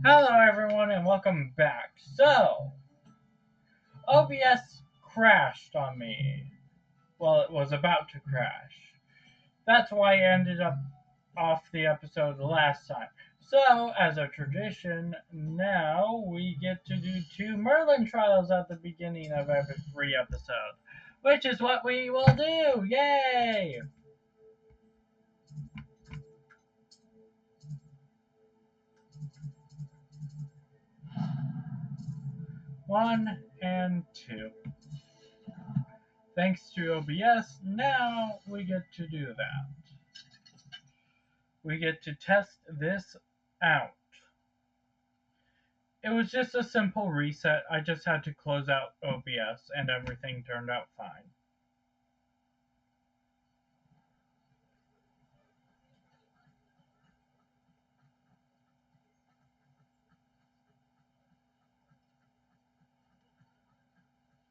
Hello, everyone, and welcome back. So, OBS crashed on me. Well, it was about to crash. That's why I ended up off the episode last time. So, as a tradition, now we get to do two Merlin trials at the beginning of every episode, which is what we will do. Yay! 1 and 2. Thanks to OBS, now we get to do that. We get to test this out. It was just a simple reset. I just had to close out OBS and everything turned out fine.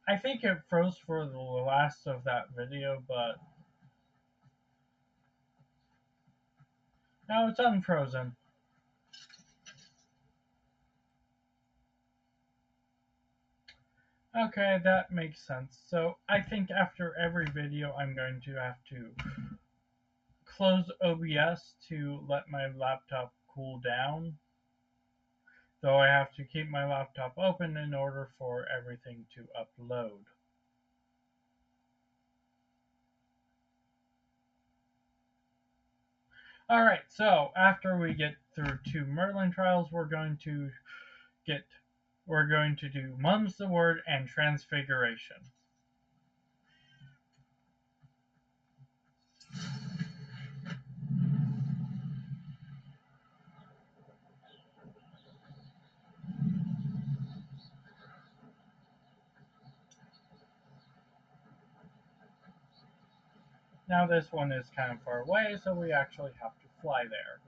I think it froze for the last of that video, but now it's unfrozen. Okay, that makes sense. So I think after every video, I'm going to have to close OBS to let my laptop cool down. Though I have to keep my laptop open in order for everything to upload. All right, so after we get through two Merlin trials, get we're going to do Mum's the Word and Transfiguration. Now this one is kind of far away, so we actually have to fly there.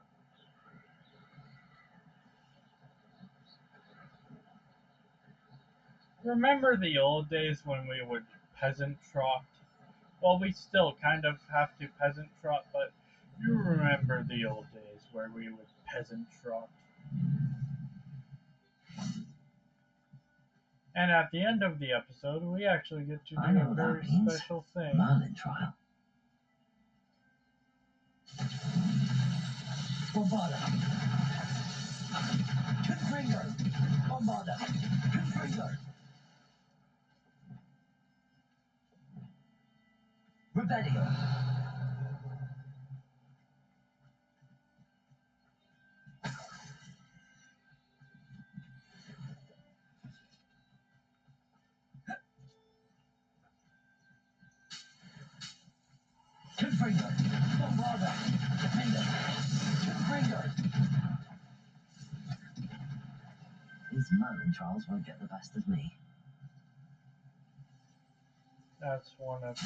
Remember the old days when we would peasant trot? Well, we still kind of have to peasant trot, but you remember the old days where we would peasant trot. And at the end of the episode, we actually get to do a very special thing. Merlin trial. Bombarda. Confringo. Bombarda. Confringo. Rebellion. Confringo. Bombarda. Defender. Confringo. These Merlin trials won't get the best of me. That's 1 of 2.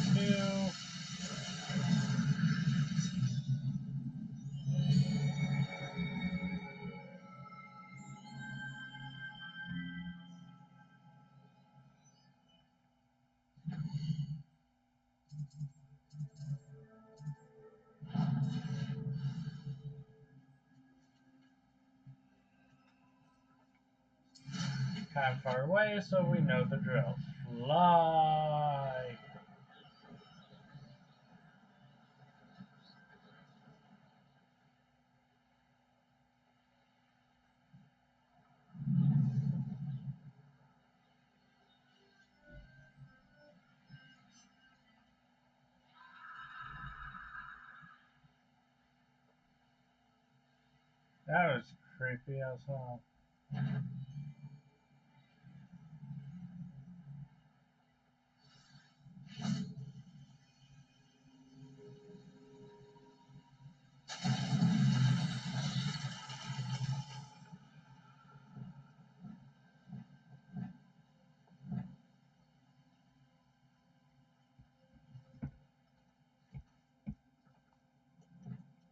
Kind of far away, so we know the drill. Fly! That was creepy as hell.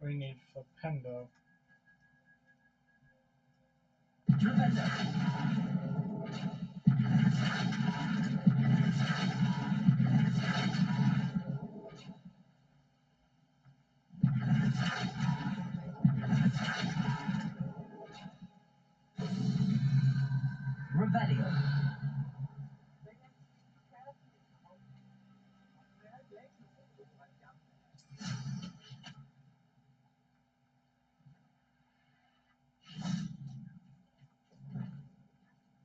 We need Flipendo. Defender. Revelio.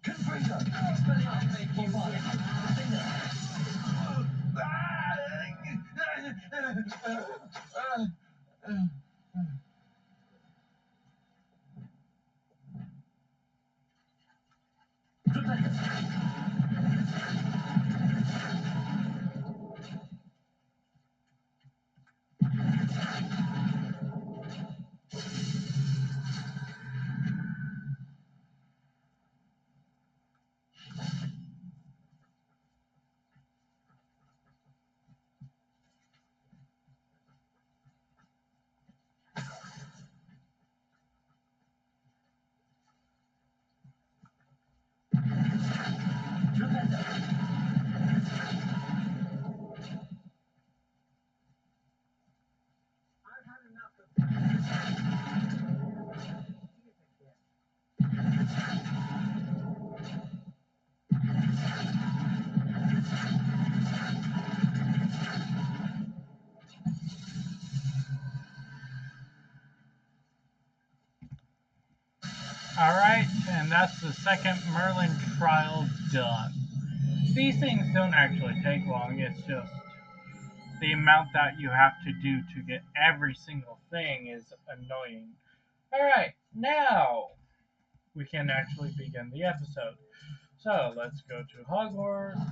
Confringo. Alright, and that's the second Merlin trial done. These things don't actually take long, it's just the amount that you have to do to get every single thing is annoying. Alright, now we can actually begin the episode. So let's go to Hogwarts.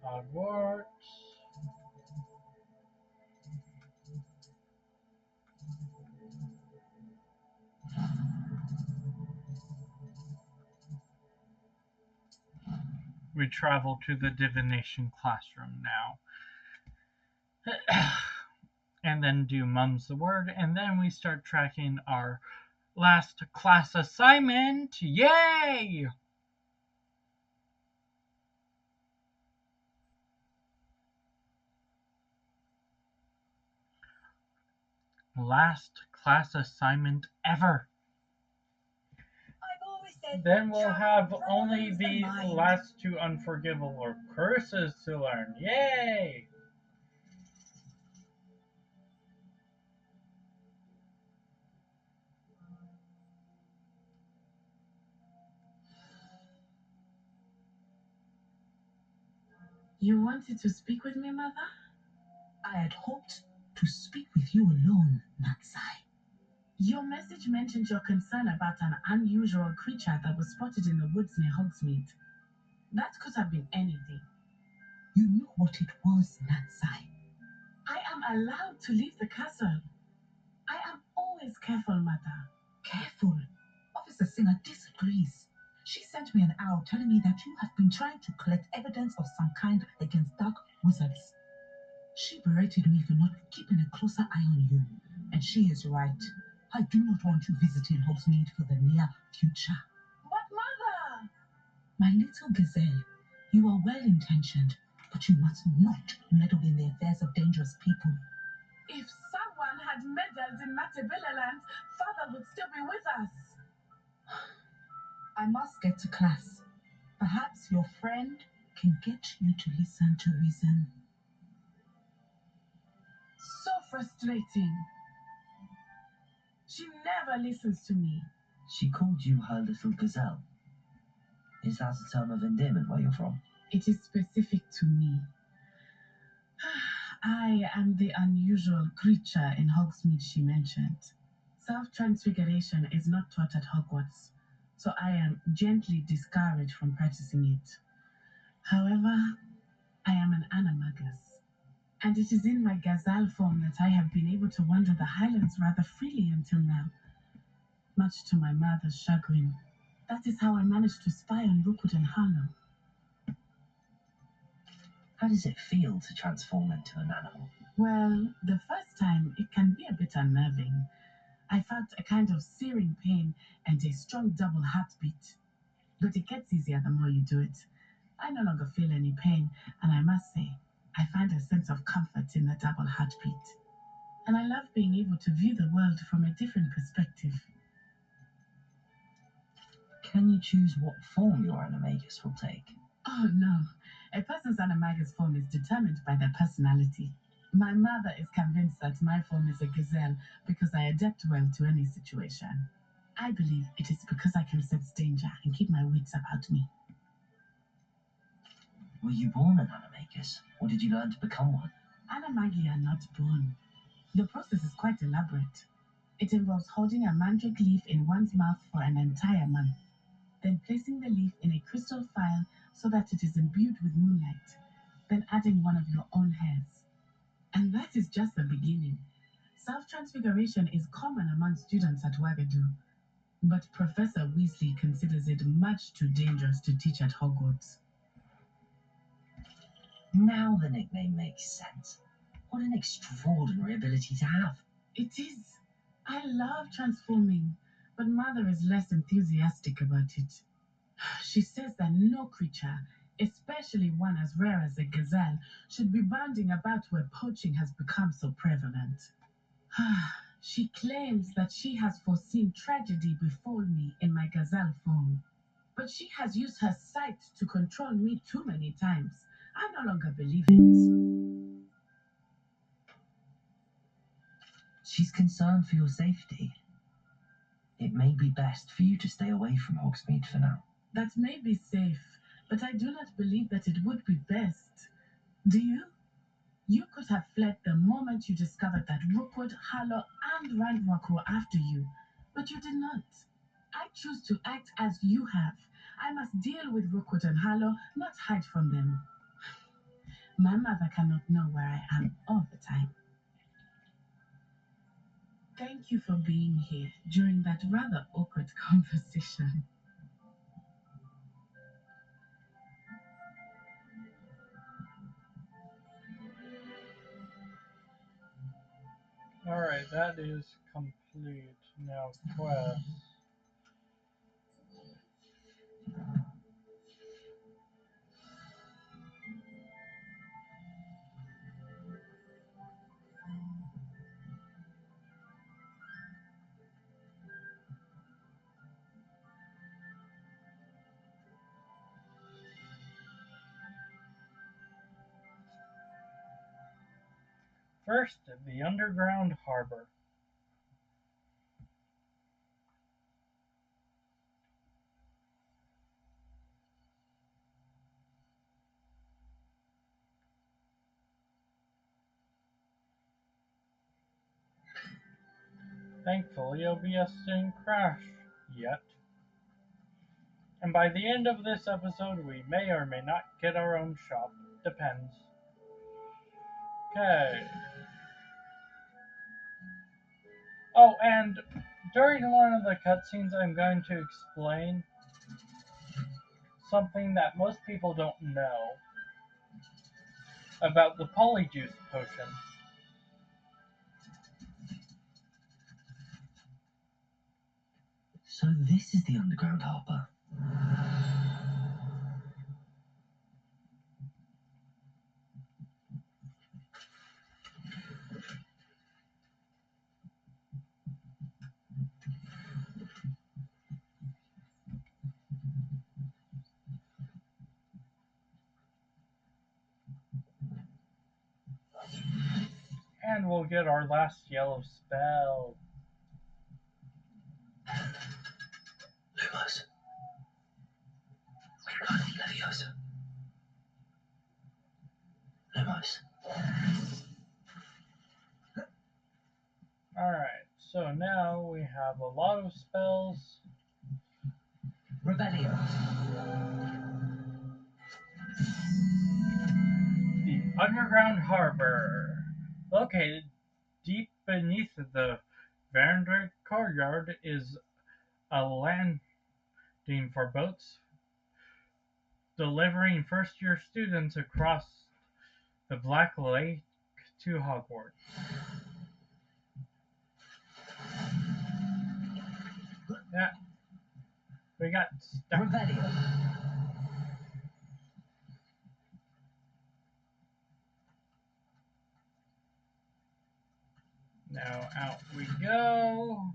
Hogwarts. We travel to the divination classroom now. And then do Mum's the Word, and then we start tracking our last class assignment. Yay! Last class assignment ever. Then we'll have only the last two unforgivable curses to learn. Yay! You wanted to speak with me, Mother? I had hoped to speak with you alone, Natsai. Your message mentioned your concern about an unusual creature that was spotted in the woods near Hogsmeade. That could have been anything. You knew what it was, Natsai. I am allowed to leave the castle. I am always careful, Mother. Careful? Officer Singer disagrees. She sent me an owl telling me that you have been trying to collect evidence of some kind against dark wizards. She berated me for not keeping a closer eye on you, and she is right. I do not want you visiting Hogsmeade for the near future. But Mother! My little gazelle, you are well-intentioned, but you must not meddle in the affairs of dangerous people. If someone had meddled in Matabeleland, Father would still be with us. I must get to class. Perhaps your friend can get you to listen to reason. So frustrating. She never listens to me. She called you her little gazelle. Is that a term of endearment where you're from? It is specific to me. I am the unusual creature in Hogsmeade she mentioned. Self-transfiguration is not taught at Hogwarts, so I am gently discouraged from practicing it. However, I am an animagus, and it is in my gazelle form that I have been able to wander the Highlands rather freely until now, much to my mother's chagrin. That is how I managed to spy on Rookwood and Harlow. How does it feel to transform into an animal? Well, the first time it can be a bit unnerving. I felt a kind of searing pain and a strong double heartbeat. But it gets easier the more you do it. I no longer feel any pain, and I must say, I find a sense of comfort in the double heartbeat. And I love being able to view the world from a different perspective. Can you choose what form your animagus will take? Oh no, a person's animagus form is determined by their personality. My mother is convinced that my form is a gazelle because I adapt well to any situation. I believe it is because I can sense danger and keep my wits about me. Were you born an animagus, or did you learn to become one? Animagi are not born. The process is quite elaborate. It involves holding a mandrake leaf in one's mouth for an entire month, then placing the leaf in a crystal phial so that it is imbued with moonlight, then adding one of your own hairs. And that is just the beginning. Self-transfiguration is common among students at Wagadu, but Professor Weasley considers it much too dangerous to teach at Hogwarts. Now the nickname makes sense. What an extraordinary ability to have. It is. I love transforming, but Mother is less enthusiastic about it. She says that no creature, especially one as rare as a gazelle, should be bounding about where poaching has become so prevalent. She claims that she has foreseen tragedy befall me in my gazelle form. But she has used her sight to control me too many times. I no longer believe it. She's concerned for your safety. It may be best for you to stay away from Hogsmeade for now. That may be safe, but I do not believe that it would be best. Do you? You could have fled the moment you discovered that Rookwood, Harlow, and Ranrock were after you, but you did not. I choose to act as you have. I must deal with Rookwood and Harlow, not hide from them. My mother cannot know where I am all the time. Thank you for being here during that rather awkward conversation. Alright, that is complete. Now, quest. First, the underground harbor. Thankfully, OBS didn't crash yet. And by the end of this episode, we may or may not get our own shop. Depends. Okay. Oh, and during one of the cutscenes, I'm going to explain something that most people don't know about the Polyjuice potion. So this is the underground harbour. And we'll get our last yellow spell. Lumos. Wingardium Leviosa. Lumos. Alright, so now we have a lot of spells. Rebellion. The underground harbor. Located deep beneath the Vandrake courtyard is a landing for boats delivering first-year students across the Black Lake to Hogwarts. Yeah, we got stuck. Rebellion. go.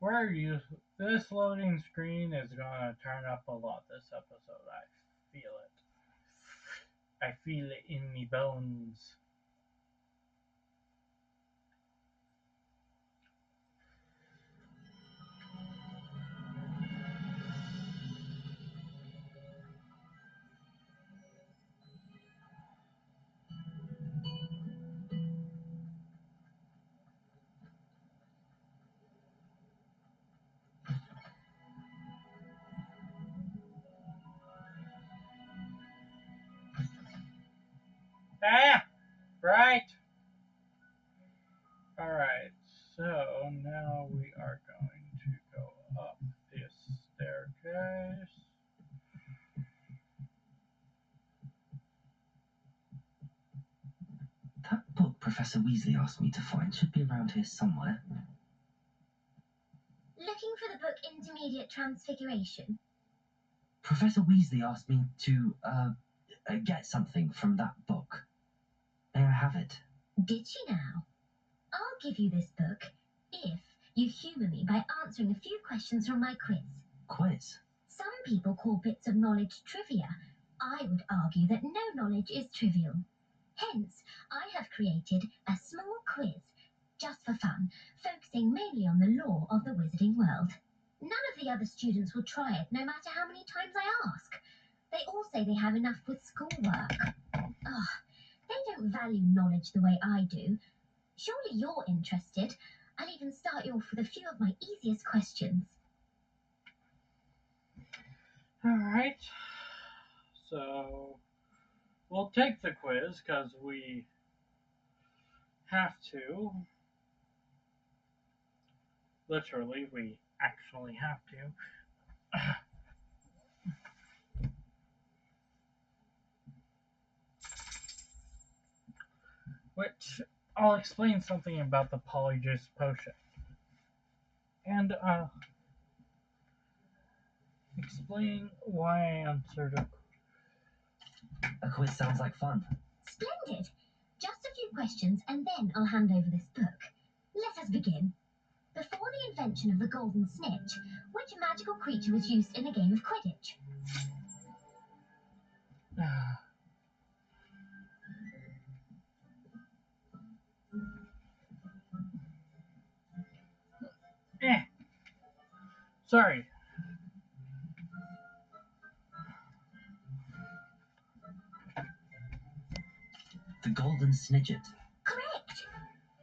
Where are you? This loading screen is gonna turn up a lot this episode. I feel it. I feel it in me bones. Ah! Right! Alright, so now we are going to go up this staircase. That book Professor Weasley asked me to find should be around here somewhere. Looking for the book Intermediate Transfiguration? Professor Weasley asked me to, get something from that book. May I have it? Did she now? I'll give you this book if you humour me by answering a few questions from my quiz. Quiz? Some people call bits of knowledge trivia. I would argue that no knowledge is trivial. Hence, I have created a small quiz, just for fun, focusing mainly on the lore of the wizarding world. None of the other students will try it, no matter how many times I ask. They all say they have enough with schoolwork. Ugh, they don't value knowledge the way I do. Surely you're interested. I'll even start you off with a few of my easiest questions. Alright, so we'll take the quiz because we have to. Literally, we actually have to. Which I'll explain something about the polyjuice potion. And explain why I answered a A quiz sounds like fun. Splendid! Just a few questions and then I'll hand over this book. Let us begin. Before the invention of the golden snitch, which magical creature was used in a game of Quidditch? Sorry. The Golden Snidget. Correct!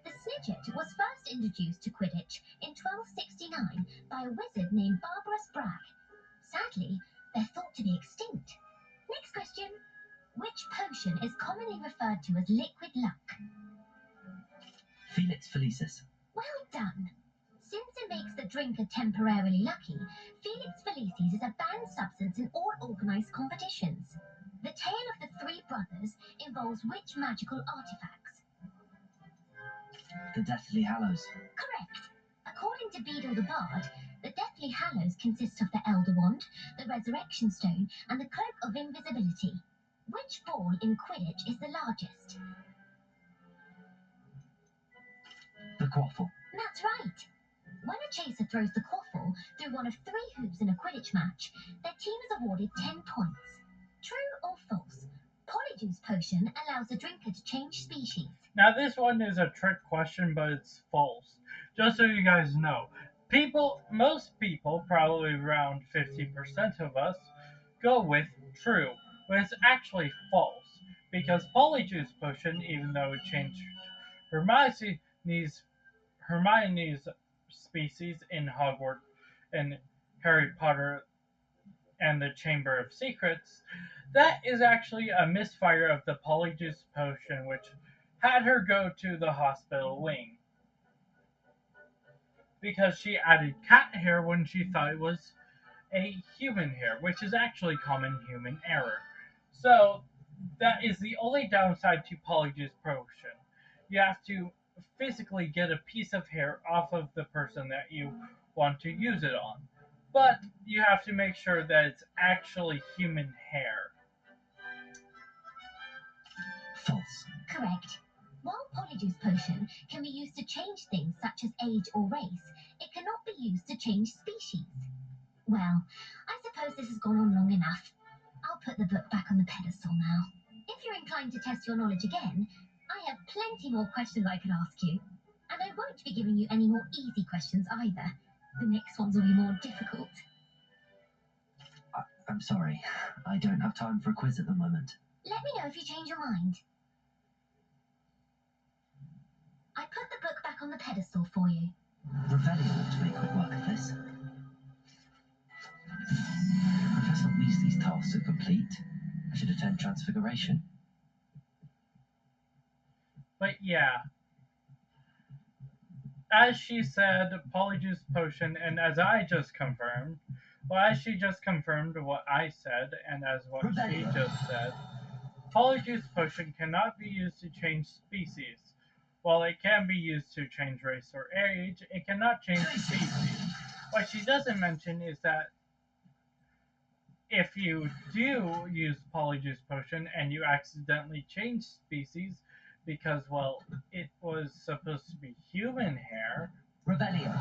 The Snidget was first introduced to Quidditch in 1269 by a wizard named Barbarous Bragg. Sadly, they're thought to be extinct. Next question. Which potion is commonly referred to as liquid luck? Felix Felicis. Well done. Since it makes the drinker temporarily lucky, Felix Felicis is a banned substance in all organised competitions. The tale of the three brothers involves which magical artifacts? The Deathly Hallows. Correct. According to Beedle the Bard, the Deathly Hallows consists of the Elder Wand, the Resurrection Stone, and the Cloak of Invisibility. Which ball in Quidditch is the largest? The Quaffle. That's right. When a chaser throws the quaffle through one of three hoops in a Quidditch match, their team is awarded 10 points. True or false? Polyjuice potion allows the drinker to change species. Now this one is a trick question, but it's false. Just so you guys know. Most people, probably around 50% of us, go with true, but it's actually false. Because Polyjuice Potion, even though it changed Hermione's species in Hogwarts and Harry Potter and the Chamber of Secrets, that is actually a misfire of the Polyjuice Potion, which had her go to the hospital wing. because she added cat hair when she thought it was a human hair, which is actually common human error. So that is the only downside to Polyjuice Potion. You have to physically get a piece of hair off of the person that you want to use it on. But you have to make sure that it's actually human hair. False. Correct. While Polyjuice Potion can be used to change things such as age or race, it cannot be used to change species. Well, I suppose this has gone on long enough. I'll put the book back on the pedestal now. If you're inclined to test your knowledge again, I have plenty more questions I could ask you. And I won't be giving you any more easy questions either. The next ones will be more difficult. I'm sorry. I don't have time for a quiz at the moment. Let me know if you change your mind. I put the book back on the pedestal for you. Revelio ought to make quick work of this. Professor Weasley's tasks are complete. I should attend Transfiguration. But yeah, as she said, Polyjuice Potion, and as I just confirmed, well, as she just confirmed what I said, and as what she just said, Polyjuice Potion cannot be used to change species. While it can be used to change race or age, it cannot change species. What she doesn't mention is that if you do use Polyjuice Potion and you accidentally change species because, well, it was supposed to be human hair, Revelio.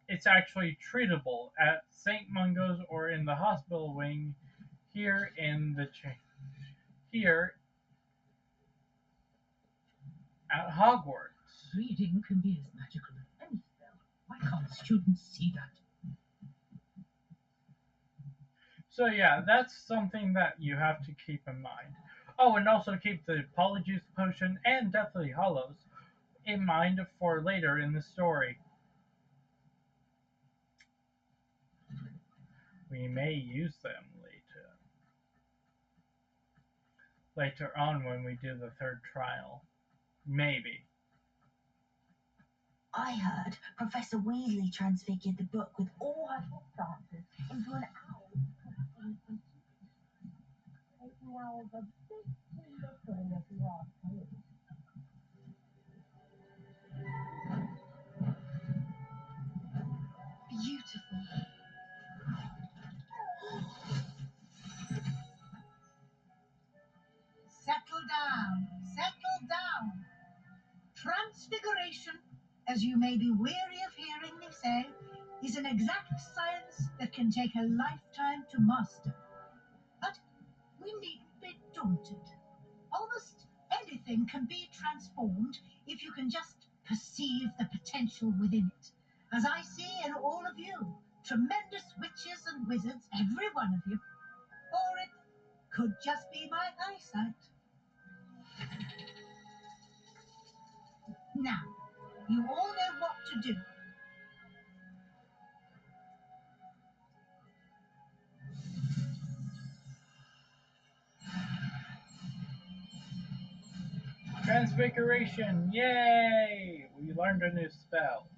it's actually treatable at St. Mungo's or in the hospital wing here in the here at Hogwarts. Reading can be as magical as any spell. Why can't students see that? So yeah, that's something that you have to keep in mind. Oh, and also keep the Polyjuice Potion and Deathly Hollows in mind for later in the story. We may use them later on when we do the third trial. Maybe. I heard Professor Weasley transfigured the book with all her book dancers into an owl. Making owls a bit too literary if you ask me. Beautiful. Settle down. Settle down. Transfiguration, as you may be weary of hearing me say, is an exact science that can take a lifetime to master. But we needn't be daunted. Almost anything can be transformed if you can just perceive the potential within it. As I see in all of you, tremendous witches and wizards, every one of you. Or it could just be my eyesight. Now, you all know what to do. Transfiguration! Yay! We learned a new spell.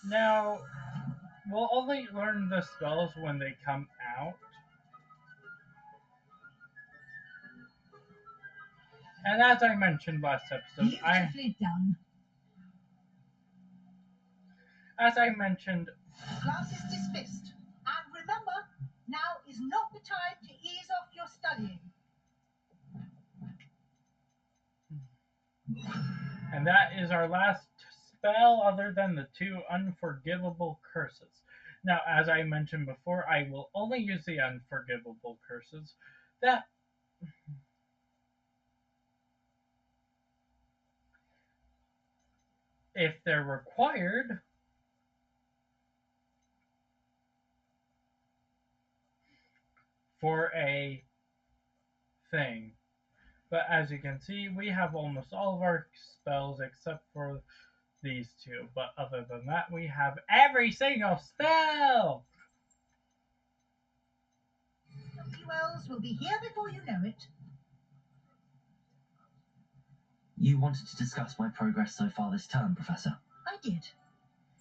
Now, we'll only learn the spells when they come out. And as I mentioned last episode, Beautifully done. as I mentioned, Class is dismissed. And remember, now is not the time to ease off your studying. and that is our last spell other than the two unforgivable curses. Now, as I mentioned before, I will only use the unforgivable curses that if they're required for a thing. But as you can see, we have almost all of our spells except for these two. But other than that, we have every single spell! Wells will be here before you know it. You wanted to discuss my progress so far this term, Professor. I did.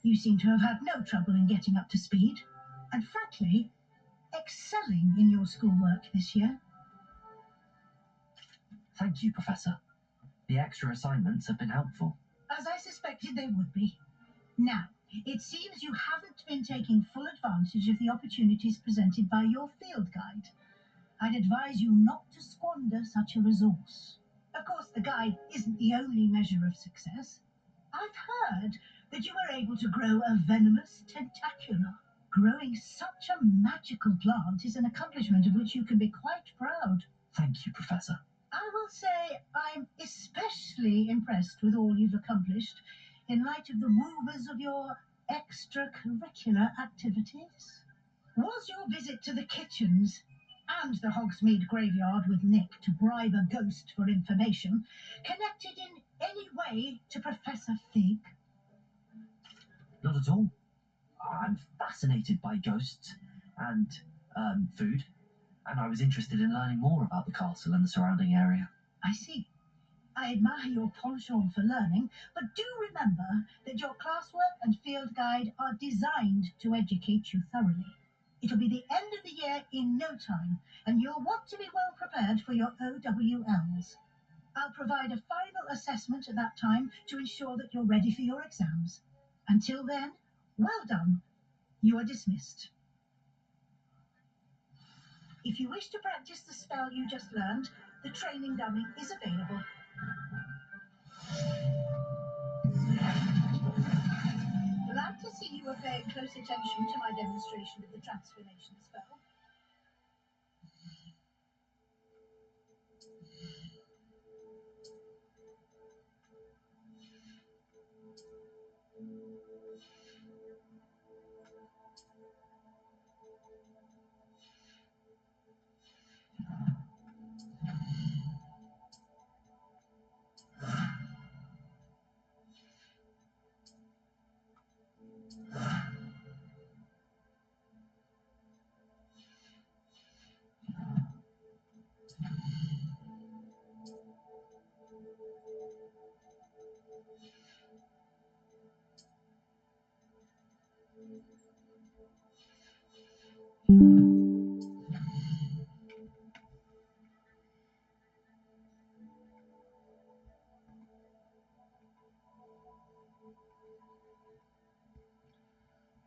You seem to have had no trouble in getting up to speed, and frankly, excelling in your schoolwork this year. Thank you, Professor. The extra assignments have been helpful. As I suspected they would be. Now, it seems you haven't been taking full advantage of the opportunities presented by your field guide. I'd advise you not to squander such a resource. Of course, the guide isn't the only measure of success. I've heard that you were able to grow a venomous tentacula. Growing such a magical plant is an accomplishment of which you can be quite proud. Thank you, Professor. I will say I'm especially impressed with all you've accomplished in light of the rumours of your extracurricular activities. Was your visit to the kitchens and the Hogsmeade graveyard with Nick to bribe a ghost for information connected in any way to Professor Fig? Not at all. I'm fascinated by ghosts and food, and I was interested in learning more about the castle and the surrounding area. I see. I admire your penchant for learning, but do remember that your classwork and field guide are designed to educate you thoroughly. It'll be the end of the year in no time, and you'll want to be well prepared for your OWLs. I'll provide a final assessment at that time to ensure that you're ready for your exams. Until then, well done. You are dismissed. If you wish to practice the spell you just learned, the training dummy is available. Glad to see you are paying close attention to my demonstration of the transformation spell.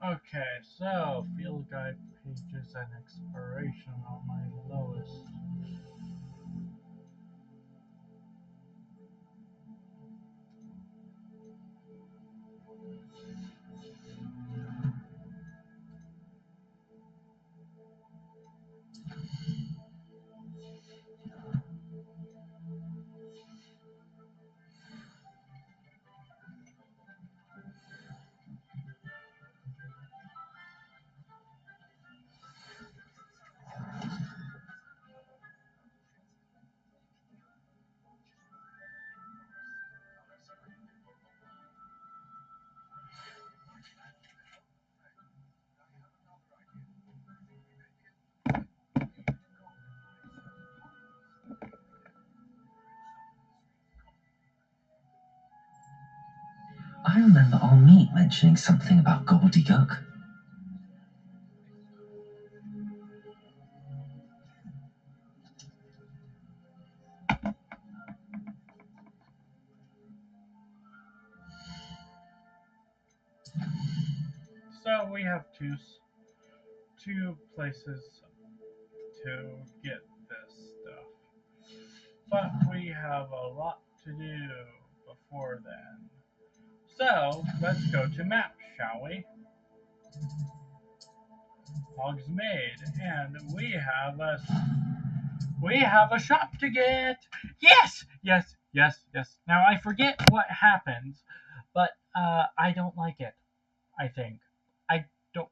Okay, so field guide pages and exploration are my lowest. I remember our meet mentioning something about gobbledygook. So we have two places to get this stuff. But we have a lot to do before then. So let's go to maps, shall we? Hogsmeade, and we have a shop to get. Yes, yes, yes, yes. Now I forget what happens, but I don't like it. I think I don't.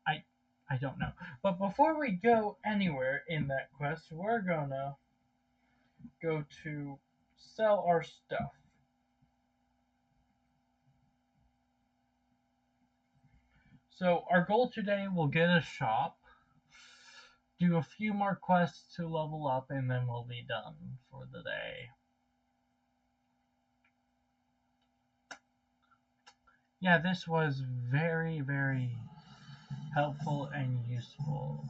I I don't know. But before we go anywhere in that quest, we're gonna go to sell our stuff. So our goal today will get a shop, do a few more quests to level up, and then we'll be done for the day. Yeah, this was very, very helpful and useful.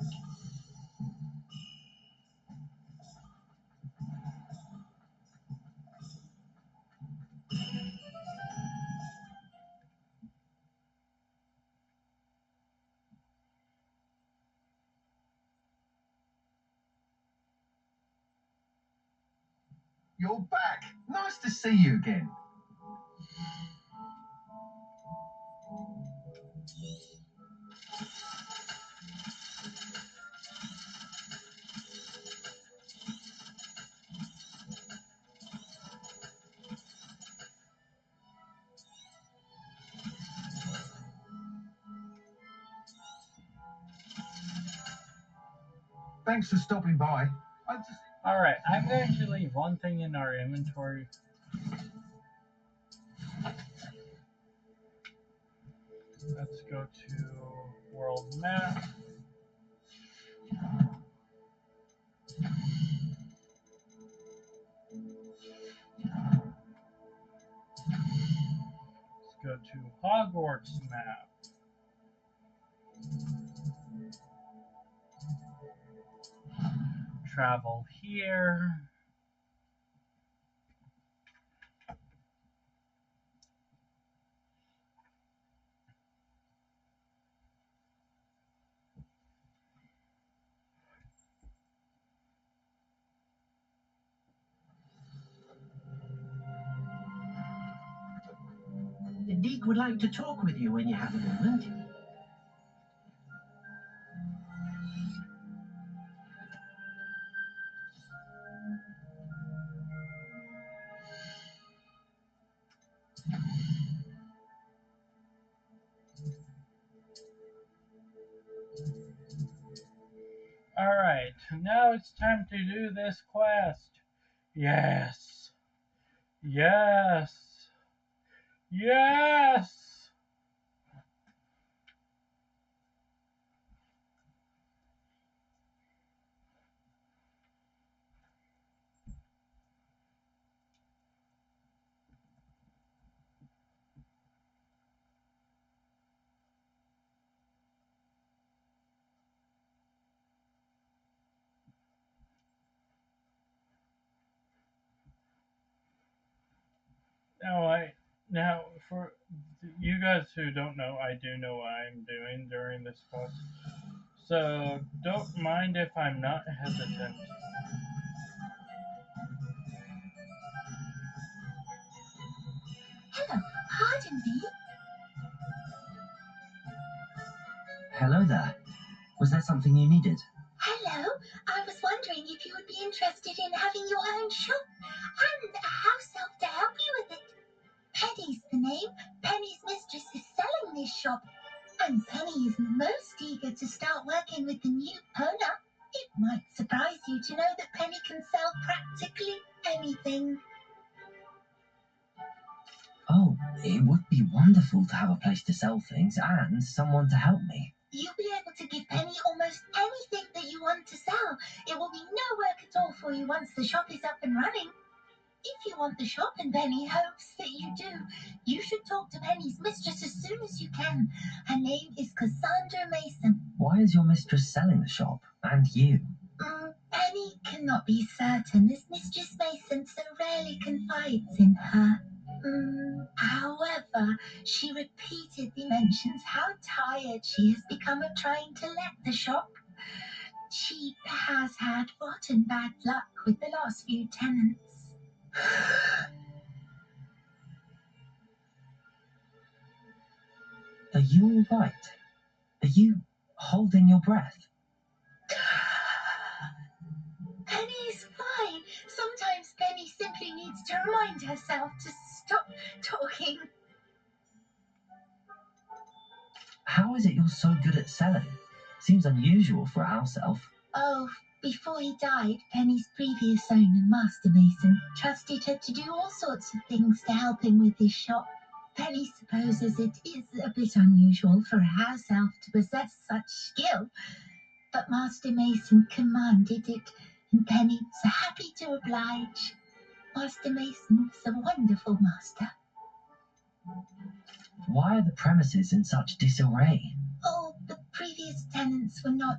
You're back. Nice to see you again. Thanks for stopping by. Alright, I'm going to leave one thing in our inventory. Let's go to world map. Let's go to Hogwarts map. Travel here. Deek would like to talk with you when you have a moment. Alright, now it's time to do this quest. Yes. Yes. Yes. Now for you guys who don't know, I do know what I'm doing during this quest. So don't mind if I'm not hesitant. Hello, pardon me. Hello there. Was there something you needed? Hello, I was wondering if you would be interested in having your own shop and a house help to help you with it. Penny's the name. Penny's mistress is selling this shop, and Penny is most eager to start working with the new owner. It might surprise you to know that Penny can sell practically anything. Oh, it would be wonderful to have a place to sell things and someone to help me. You'll be able to give Penny almost anything that you want to sell. It will be no work at all for you once the shop is up and running. If you want the shop and Penny hopes that you do, you should talk to Penny's mistress as soon as you can. Her name is Cassandra Mason. Why is your mistress selling the shop? And you? Penny cannot be certain as Mistress Mason so rarely confides in her. However, she repeatedly mentions how tired she has become of trying to let the shop. She has had rotten bad luck with the last few tenants. Are you all right? Are you holding your breath? Penny is fine. Sometimes Penny simply needs to remind herself to stop talking. How is it you're so good at selling? Seems unusual for a house elf. Oh, before he died, Penny's previous owner, Master Mason, trusted her to do all sorts of things to help him with his shop. Penny supposes it is a bit unusual for a house elf to possess such skill, but Master Mason commanded it, and Penny was happy to oblige. Master Mason was a wonderful master. Why are the premises in such disarray? Oh, the previous tenants were not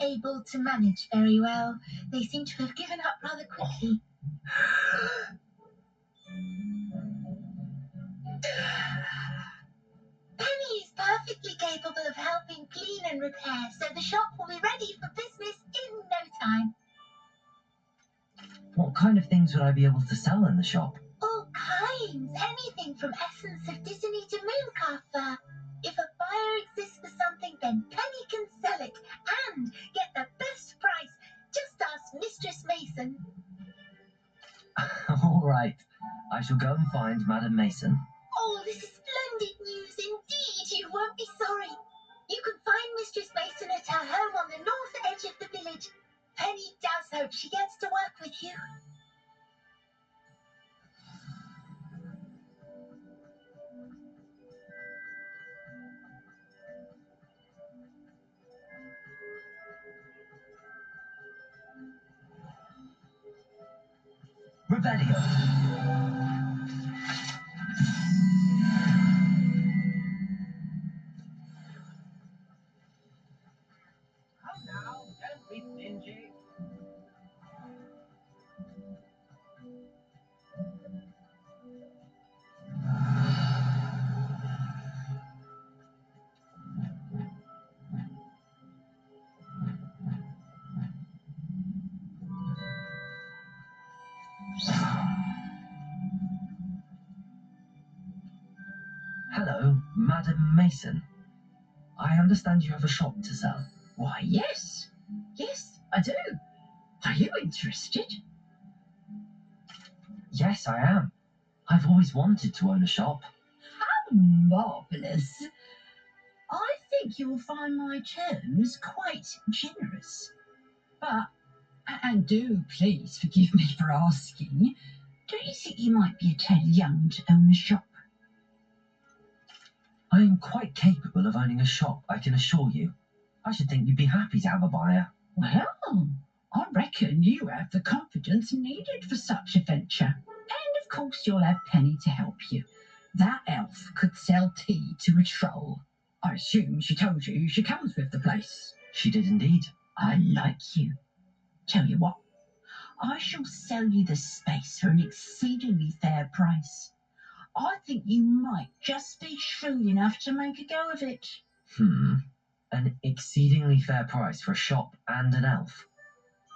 able to manage very well. They seem to have given up rather quickly. Penny is perfectly capable of helping clean and repair, so the shop will be ready for business in no time. What kind of things would I be able to sell in the shop? All kinds. Anything from essence of Disney to mooncalf fur. If a buyer exists for something, then Penny can sell it and get the best price. Just ask Mistress Mason. All right. I shall go and find Madam Mason. Oh, this is splendid news indeed. You won't be sorry. You can find Mistress Mason at her home on the north edge of the village. Penny does hope she gets to work with you. Revelio. Come now, don't be stingy. Hello, Madam Mason. I understand you have a shop to sell. Why, yes. Yes, I do. Are you interested? Yes, I am. I've always wanted to own a shop. How marvellous. I think you'll find my terms quite generous. But, and do please forgive me for asking, don't you think you might be a tad young to own a shop? I am quite capable of owning a shop, I can assure you. I should think you'd be happy to have a buyer. Well, I reckon you have the confidence needed for such a venture. And of course you'll have Penny to help you. That elf could sell tea to a troll. I assume she told you she comes with the place. She did indeed. I like you. Tell you what, I shall sell you the space for an exceedingly fair price. I think you might just be shrewd enough to make a go of it. An exceedingly fair price for a shop and an elf.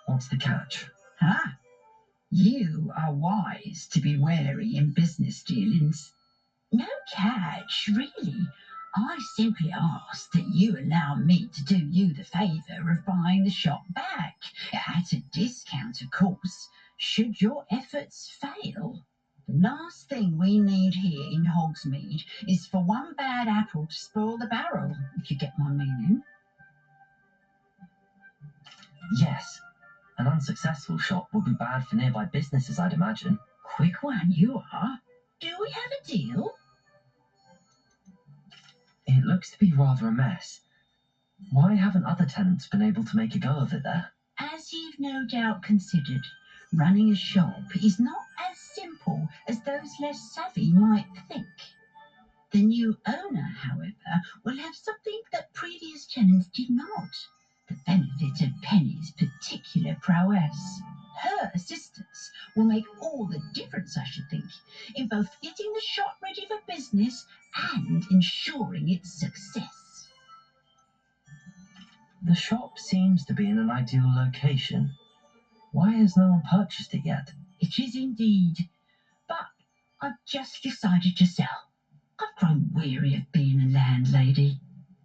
What's the catch? Ah, you are wise to be wary in business dealings. No catch, really. I simply ask that you allow me to do you the favour of buying the shop back, at a discount, of course, should your efforts fail. The last thing we need here in Hogsmeade is for one bad apple to spoil the barrel, if you get my meaning. Yes. An unsuccessful shop would be bad for nearby businesses, I'd imagine. Quick one you are. Do we have a deal? It looks to be rather a mess. Why haven't other tenants been able to make a go of it there? As you've no doubt considered, running a shop is not as simple as those less savvy might think. The new owner, however, will have something that previous tenants did not. The benefit of Penny's particular prowess. Her assistance will make all the difference, I should think, in both getting the shop ready for business and ensuring its success. The shop seems to be in an ideal location. Why has no one purchased it yet? It is indeed, but I've just decided to sell. I've grown weary of being a landlady.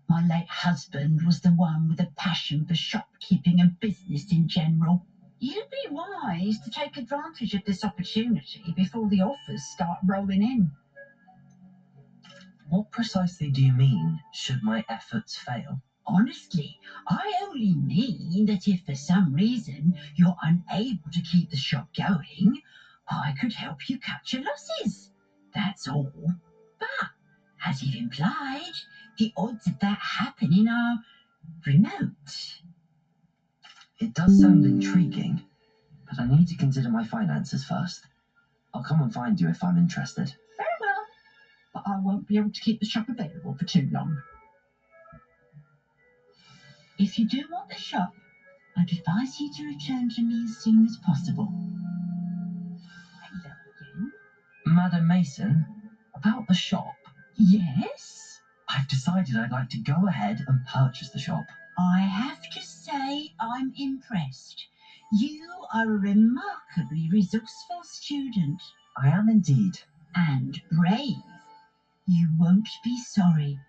My late husband was the one with a passion for shopkeeping and business in general. You'd be wise to take advantage of this opportunity before the offers start rolling in. What precisely do you mean, should my efforts fail? Honestly, I only mean that if for some reason you're unable to keep the shop going, I could help you cut your losses. That's all. But, as you've implied, the odds of that happening are remote. It does sound intriguing, but I need to consider my finances first. I'll come and find you if I'm interested. Very well. but I won't be able to keep the shop available for too long. If you do want the shop, I'd advise you to return to me as soon as possible. Hello again. Madam Mason, about the shop. Yes? I've decided I'd like to go ahead and purchase the shop. I have to say I'm impressed. You are a remarkably resourceful student. I am indeed. And brave. You won't be sorry.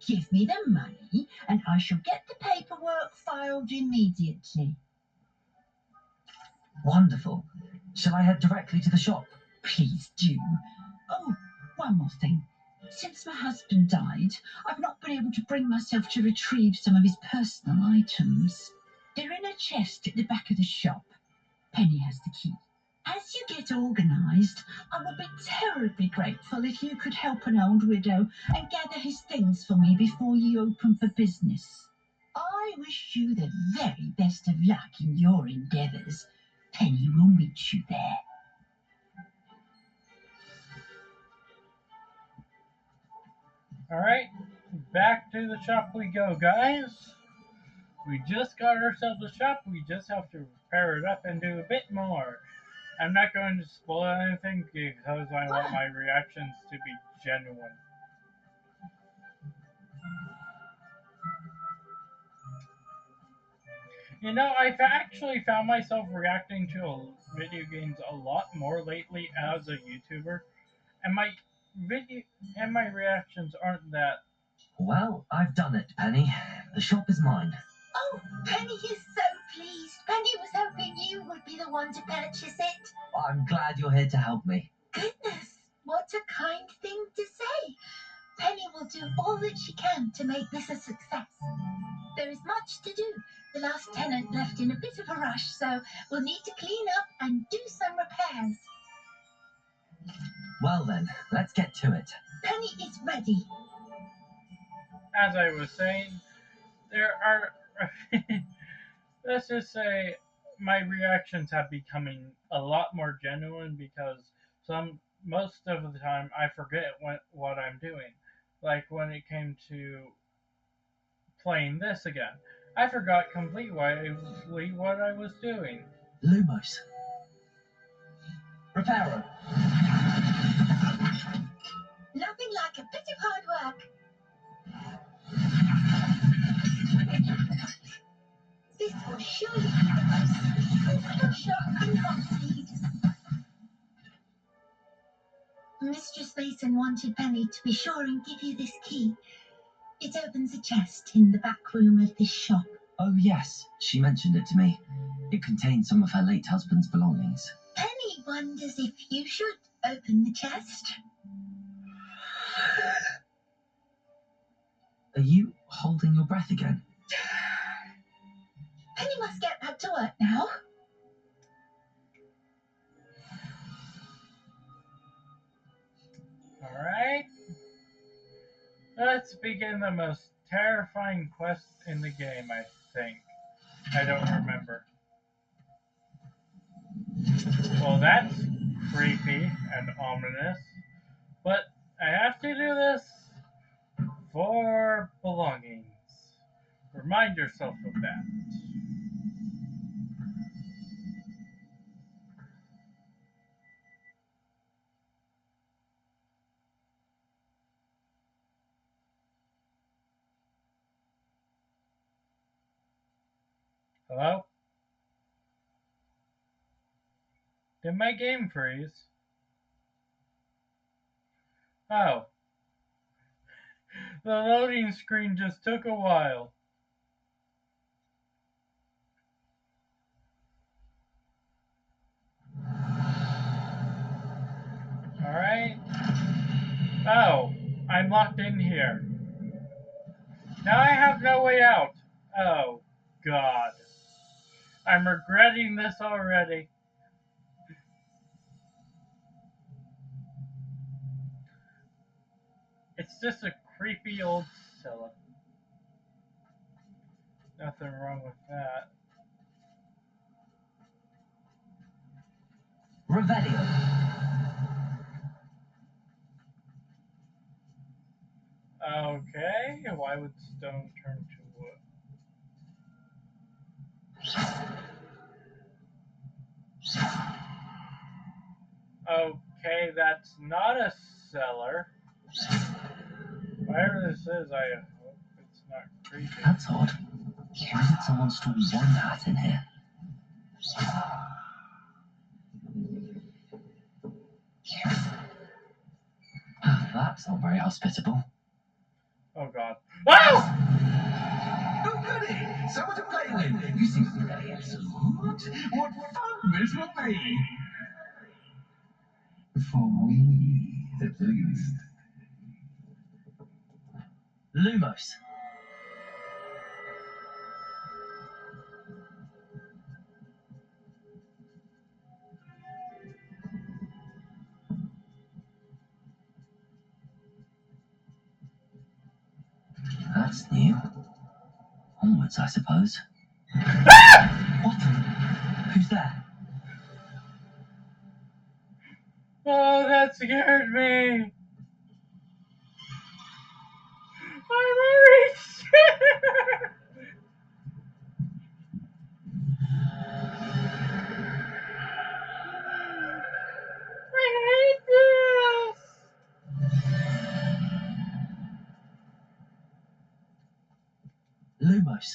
Give me the money, and I shall get the paperwork filed immediately. Wonderful. Shall I head directly to the shop? Please do. Oh, one more thing. Since my husband died, I've not been able to bring myself to retrieve some of his personal items. They're in a chest at the back of the shop. Penny has the key. As you get organised, I would be terribly grateful if you could help an old widow and gather his things for me before you open for business. I wish you the very best of luck in your endeavours. Penny will meet you there. Alright, back to the shop we go, guys. We just got ourselves a shop, we just have to repair it up and do a bit more. I'm not going to spoil anything because I want my reactions to be genuine. You know, I've actually found myself reacting to video games a lot more lately as a YouTuber, and video my reactions aren't that. Well, I've done it, Penny. The shop is mine. Oh, Penny is so pleased. Penny was hoping you would be the one to purchase it. I'm glad you're here to help me. Goodness, what a kind thing to say. Penny will do all that she can to make this a success. There is much to do. The last tenant left in a bit of a rush, so we'll need to clean up and do some repairs. Well then, let's get to it. Penny is ready. As I was saying, there are. Let's just say my reactions have becoming a lot more genuine because most of the time I forget what I'm doing. Like when it came to playing this again, I forgot completely what I was doing. Lumos. Reparo. Nothing like a bit of hard work. This will surely be the most successful shot in Hogsmeade. Mistress Mason wanted Penny to be sure and give you this key. It opens a chest in the back room of this shop. Oh yes, she mentioned it to me. It contains some of her late husband's belongings. Penny wonders if you should open the chest. Are you holding your breath again? Penny must get back to work now. Alright? Let's begin the most terrifying quest in the game, I think. I don't remember. Well, that's creepy and ominous. But I have to do this for belongings. Remind yourself of that. Hello? Did my game freeze? Oh. The loading screen just took a while. Alright. Oh, I'm locked in here. Now I have no way out. Oh, God. I'm regretting this already. It's just a creepy old Scylla. Nothing wrong with that. Revelio. Okay, why would stone turn to wood? Okay, that's not a cellar. Whatever this is, I hope it's not creepy. That's odd. Why did someone store one hat in here? That's not very hospitable. Oh god. Oh! Oh, goody! Someone to play with. You seem to be very absolute. What fun this will be! For me, at least. Lumos. That's new. Onwards, I suppose. What? Who's there? Oh, that scared me. I'm already scared. I hate this. Lumos.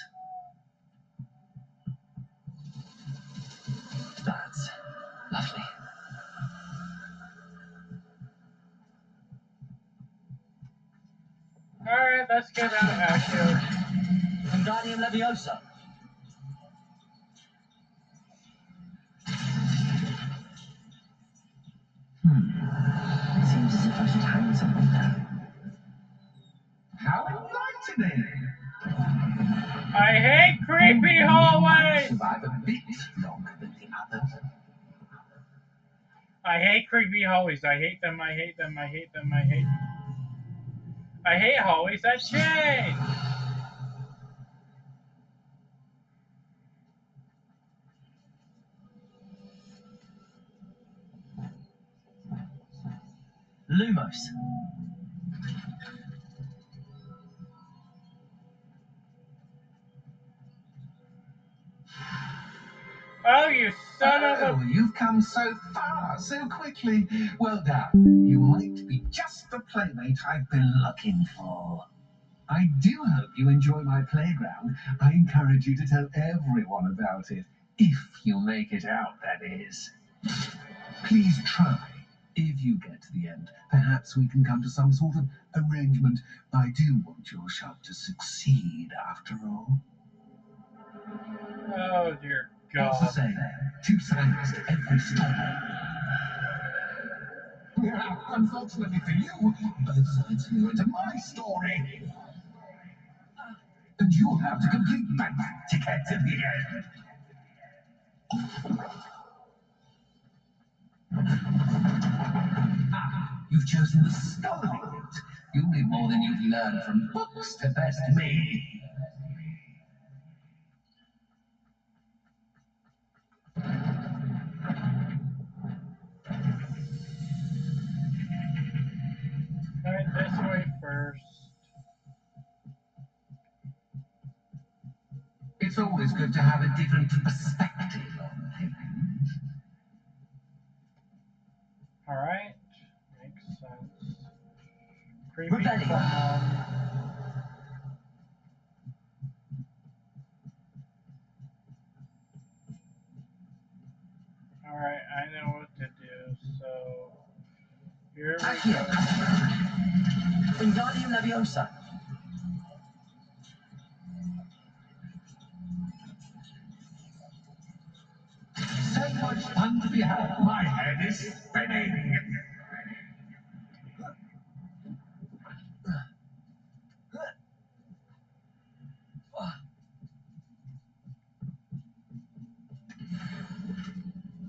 That's lovely. Alright, let's get out Accio. Wingardium Leviosa. Seems as if I should hang someone there. How enlightening! I hate creepy hallways. Survive a bit longer than the others. I hate creepy hallways. I hate them. I hate them. I hate them. I hate them. I hate hallways that change. Lumos. Oh, you son of Oh, a... you've come so far, so quickly. Well done. You might be just the playmate I've been looking for. I do hope you enjoy my playground. I encourage you to tell everyone about it. If you make it out, that is. Please try. If you get to the end, perhaps we can come to some sort of arrangement. I do want your shop to succeed, after all. Oh, dear What's the God. saying? Two sides to every story. Unfortunately for you, both sides knew into my story. And you'll have to complete both to get to the end. You've chosen the scholarly route. You'll need more than you've learned from books to best me. Alright, this way first. It's always good to have a different perspective on things. Alright. Makes sense. Creepy Rebellion. clown. Alright, I know what to do, so... Here we Accio. go. Wingardium Leviosa. So much fun to be had. My head is spinning.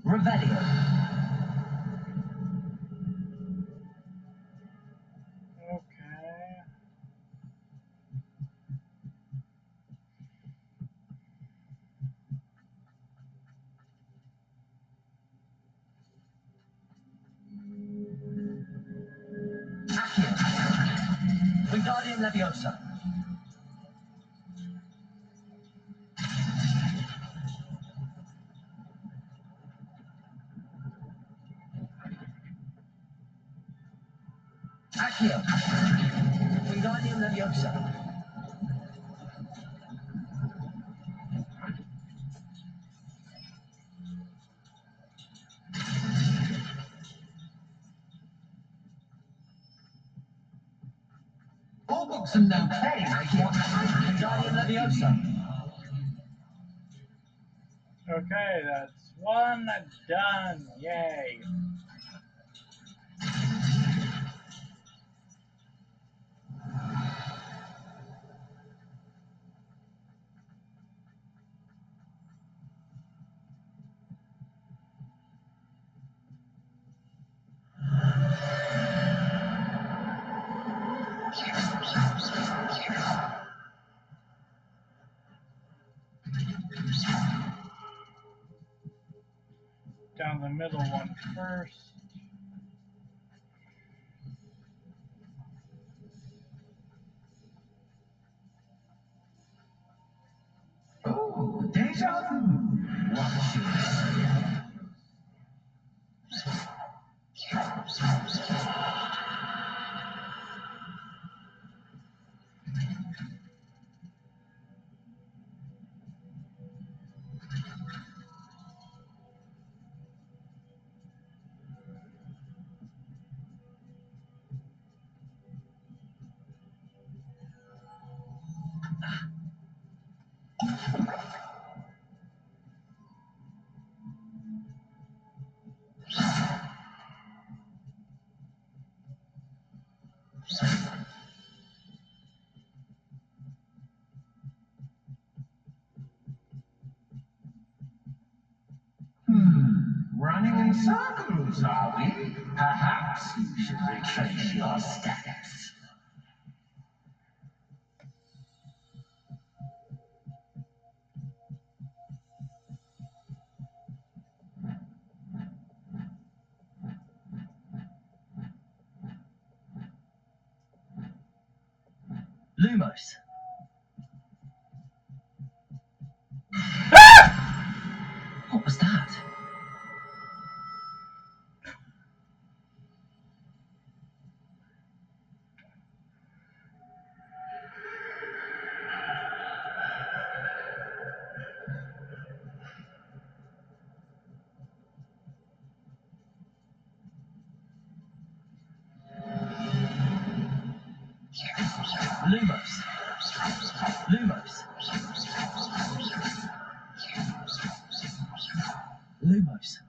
Revelio. Okay. Accio. Wingardium Wingardium Leviosa. Accio. Wingardium Leviosa. All books and no play. Wingardium Leviosa. Okay, that's one done. Yay. Down the middle one first. Oh, deja vu. What should I Running in circles, are we? Perhaps you should retrace your steps. Lumos. What was that? Lumos. Lumos. Lumos.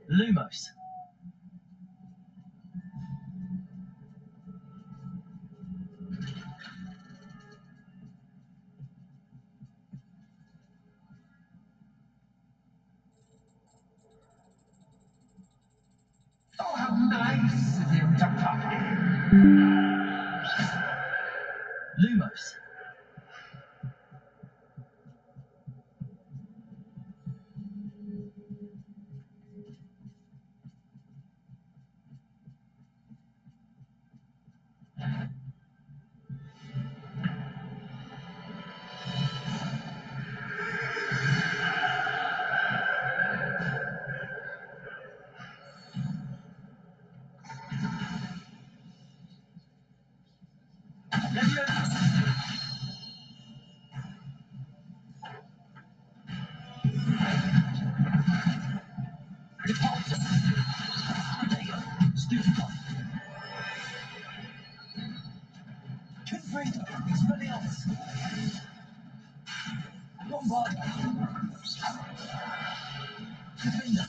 Lumos. Oh, how nice of you to pop in. Lumos. Stupefy. Confringo. Expelliarmus. Bombard. Defender.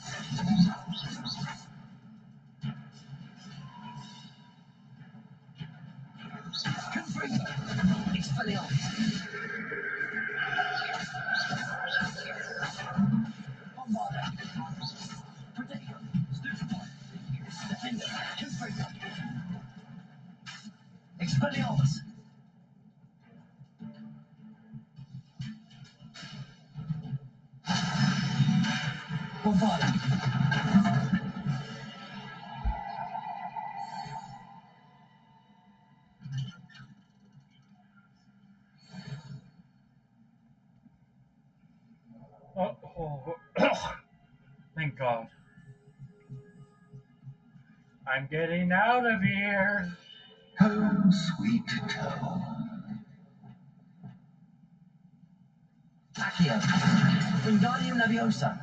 Confringo. Expelliarmus. Bombard. Protego. Stupefy. Defender. Confringo. Expelliarmus. Bombard. Oh, thank God. I'm getting out of here. Home, sweet home. Accio. Wingardium Leviosa.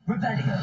Revelio.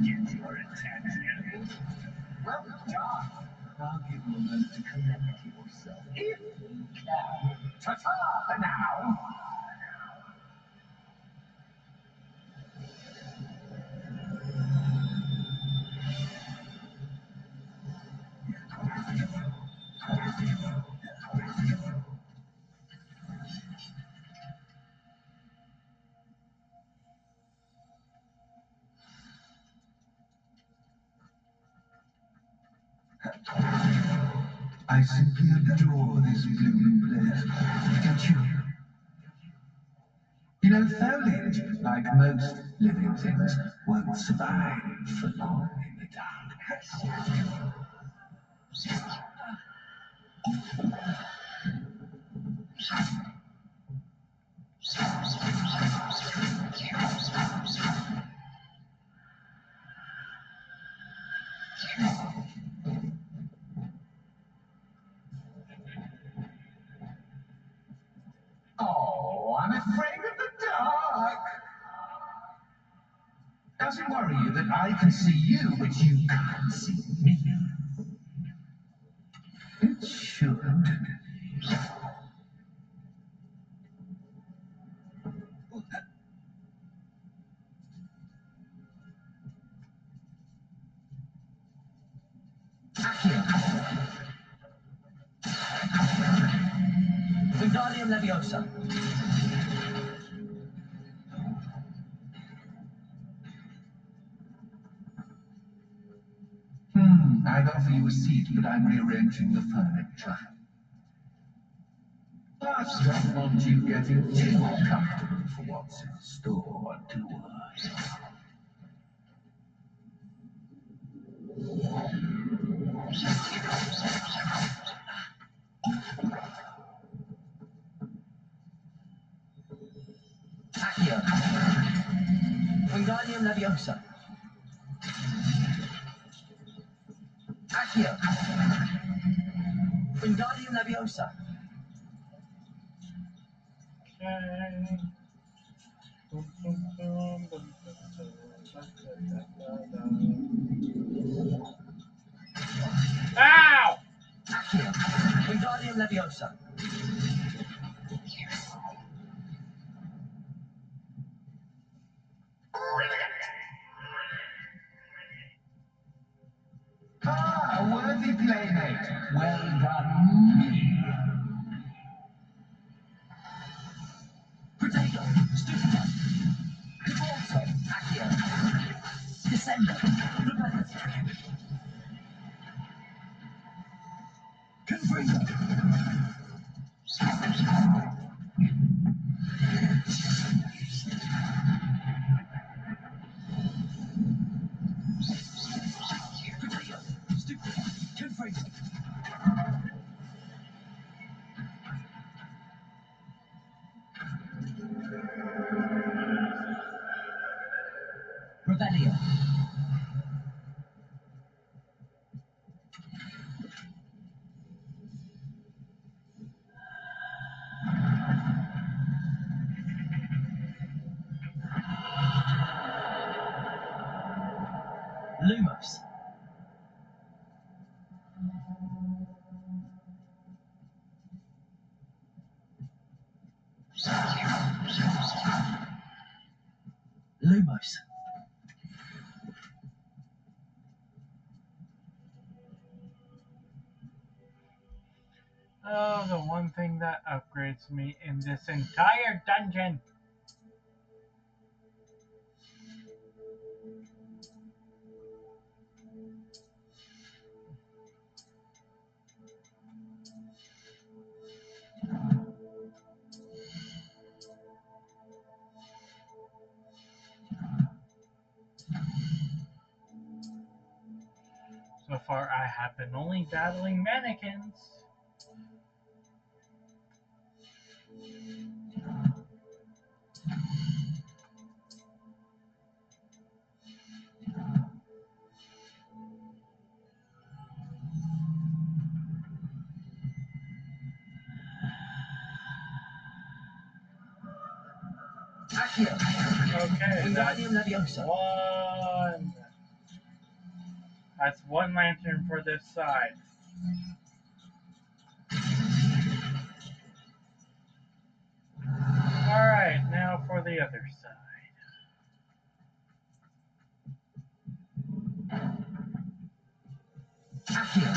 Get your attention. Well done. I'll give you a moment to collect yourself, if you can. Ta-ta for now. I simply adore this blooming place, don't you? You know, foliage, like most living things, won't survive for long in the darkness. Oh, I'm afraid of the dark. Does it worry you that I can see you, but you can't see me? It should. Accio. Wingardium Leviosa. I'd offer you a seat, but I'm rearranging the furniture. I don't want you getting too comfortable for what's in store, do I? Accio. Wingardium Leviosa. Accio. Wingardium Leviosa. Okay. Ow! Accio. Wingardium Leviosa. Ah, a worthy playmate. Well done, me. Protego. Stupida. Conforto. Accio. Descendo. Repello. Confringo. Protego. Stupida. Confringo. Revelio. Lumos. Lumos. Oh, the one thing that upgrades me in this entire dungeon. So far, I have been only battling mannequins. Accio. Okay, Wingardium that's Leviosa. one. That's one lantern for this side. Alright, now for the other side. Accio.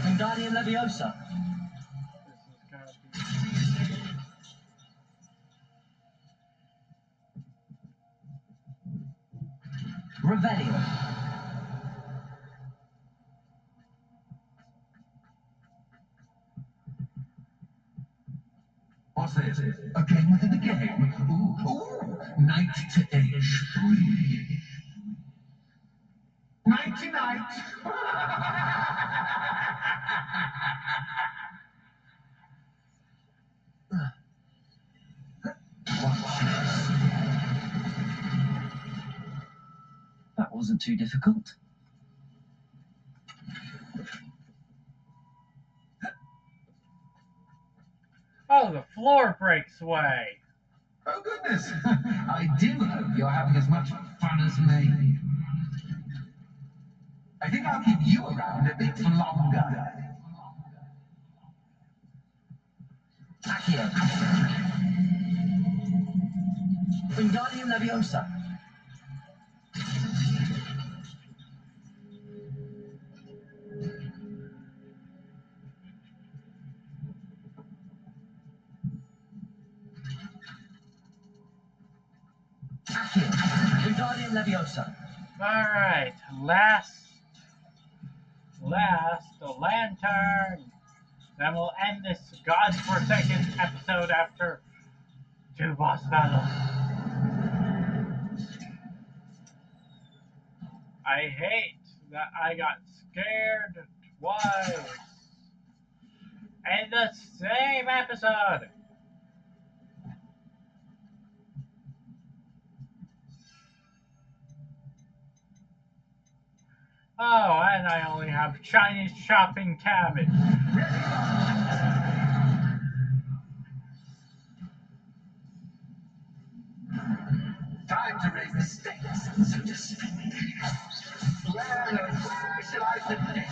Wingardium Leviosa. This is gonna be easy. Revelio. What's this? A game within a game? Knight to H3. Nighty night. That wasn't too difficult. Oh, the floor breaks away. Oh goodness. I do hope you're having as much fun as me. I think I'll keep you around a bit longer. Accio. Wingardium Leviosa. Accio. Wingardium Leviosa. Alright, last lantern. Then we'll end this godforsaken episode after 2 boss battles. I hate that I got scared twice in the same episode. Oh, and I only have Chinese shopping cabbage. Time to raise the stakes, so to speak. Where shall I begin?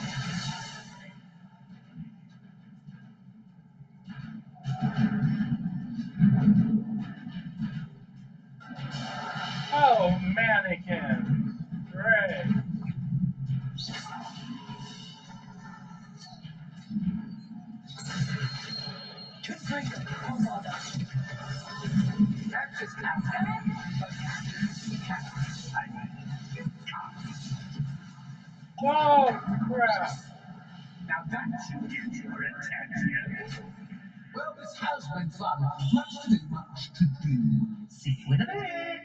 Oh, mannequins. Great. Oh, crap. Now that should get your attention. Well, this has been fun. Much to do. See you in a bit.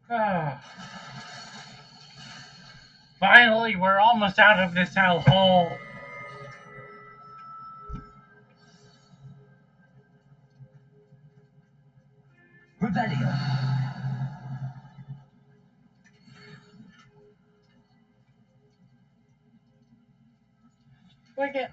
Oh. Finally, we're almost out of this hellhole. Revelio. Look at.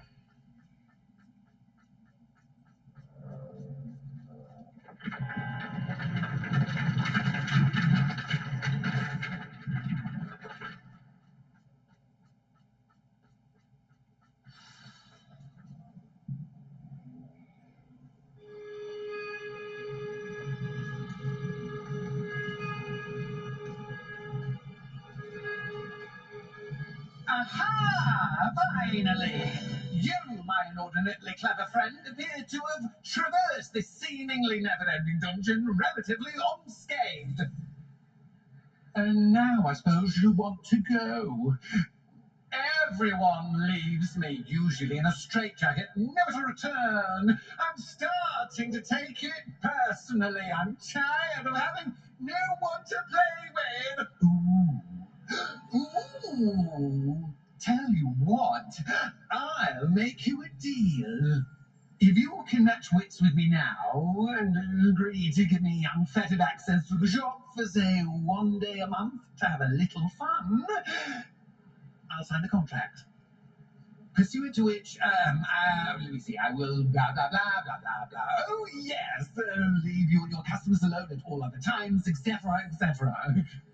Aha! Finally! You, my inordinately clever friend, appear to have traversed this seemingly never-ending dungeon relatively unscathed. And now I suppose you want to go. Everyone leaves me, usually in a straitjacket, never to return. I'm starting to take it personally. I'm tired of having no one to play with. Ooh. Tell you what, I'll make you a deal. If you can match wits with me now and agree to give me unfettered access to the shop for, say, 1 day a month to have a little fun, I'll sign the contract. Pursuant to which, let me see, I will blah, blah, blah, blah, blah, blah. Oh, yes, leave you and your customers alone at all other times, etc., etc.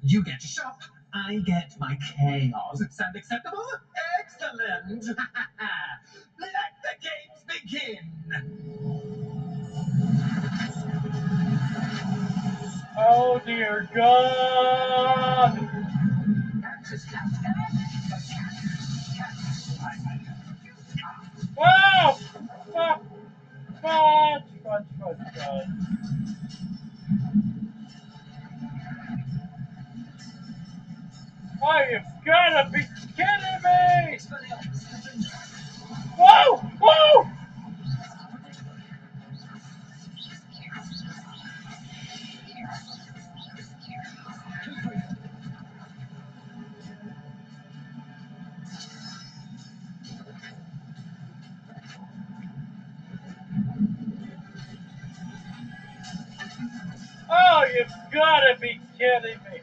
You get to shop, I get my chaos. Sound acceptable? Excellent! Let the games begin! Oh dear God! Wow! Fuck! Fudge! Fudge! Fudge! Fudge! Oh, you've gotta be kidding me! Whoa! Whoa! Oh, you've gotta be kidding me!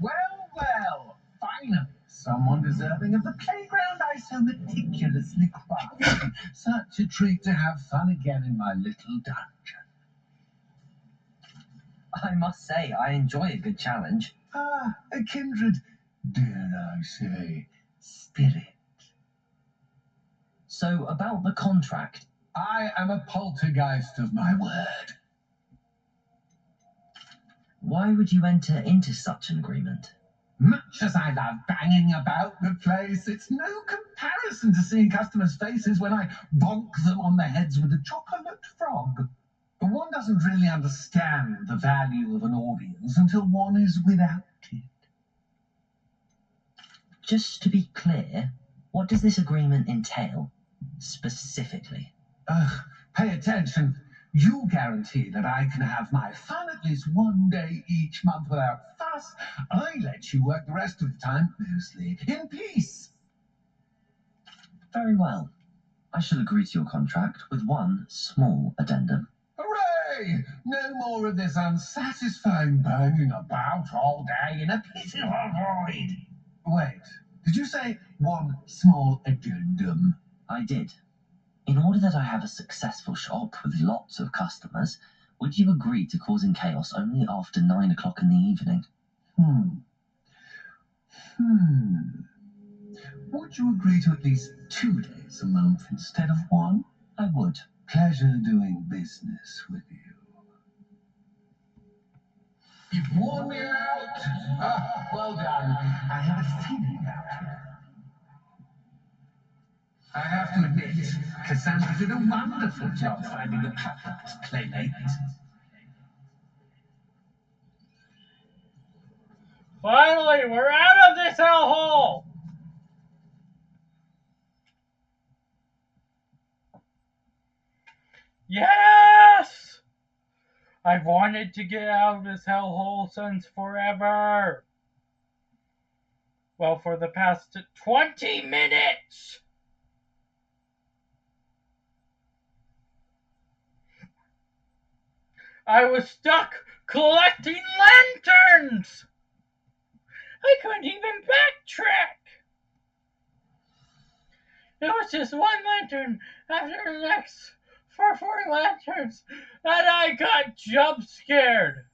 Well, finally, someone deserving of the playground I so meticulously crafted. Such a treat to have fun again in my little dungeon. I must say, I enjoy a good challenge. Ah, a kindred, dare I say, spirit. So, about the contract, I am a poltergeist of my word. why would you enter into such an agreement? Much as I love banging about the place, it's no comparison to seeing customers' faces when I bonk them on the heads with a chocolate frog. One doesn't really understand the value of an audience until one is without it. Just to be clear, what does this agreement entail, specifically? Pay attention. You guarantee that I can have my fun at least 1 day each month without fuss. I let you work the rest of the time, mostly in peace. Very well. I shall agree to your contract with one small addendum. Hooray! No more of this unsatisfying banging about all day in a pitiful void. Wait, did you say one small addendum? I did. In order that I have a successful shop with lots of customers, would you agree to causing chaos only after 9 o'clock in the evening? Would you agree to at least 2 days a month instead of 1? I would. Pleasure doing business with you. You've worn me out. Ah, well done. I have a feeling about you. I have to admit, Cassandra did a wonderful job finding a perfect playmate. Finally, we're out of this hellhole! Yes! I've wanted to get out of this hellhole since forever. Well, for the past 20 minutes! I was stuck collecting lanterns! I couldn't even backtrack! It was just one lantern after the next for 4 lanterns, and I got jump scared.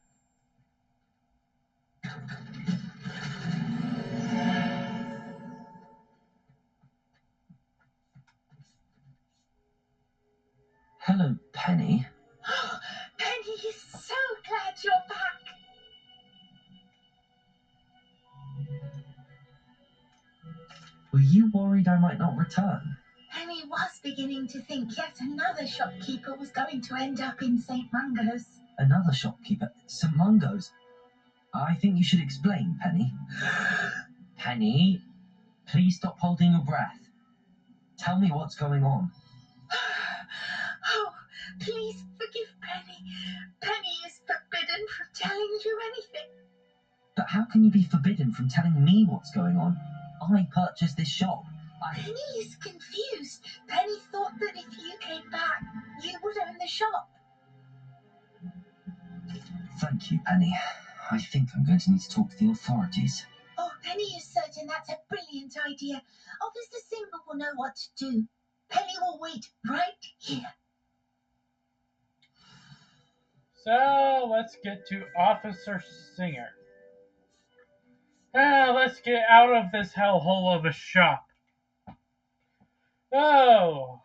Hello, Penny. Penny is so glad you're back. Were you worried I might not return? Penny was beginning to think yet another shopkeeper was going to end up in St. Mungo's. Another shopkeeper? St. Mungo's? I think you should explain, Penny. Penny, please stop holding your breath. Tell me what's going on. Oh, please forgive Penny. Penny is forbidden from telling you anything. But how can you be forbidden from telling me what's going on? I purchased this shop. Penny is confused. Penny thought that if you came back, you would own the shop. Thank you, Penny. I think I'm going to need to talk to the authorities. Oh, Penny is certain that's a brilliant idea. Officer Singer will know what to do. Penny will wait right here. So, let's get to Officer Singer. Now, let's get out of this hellhole of a shop. Oh.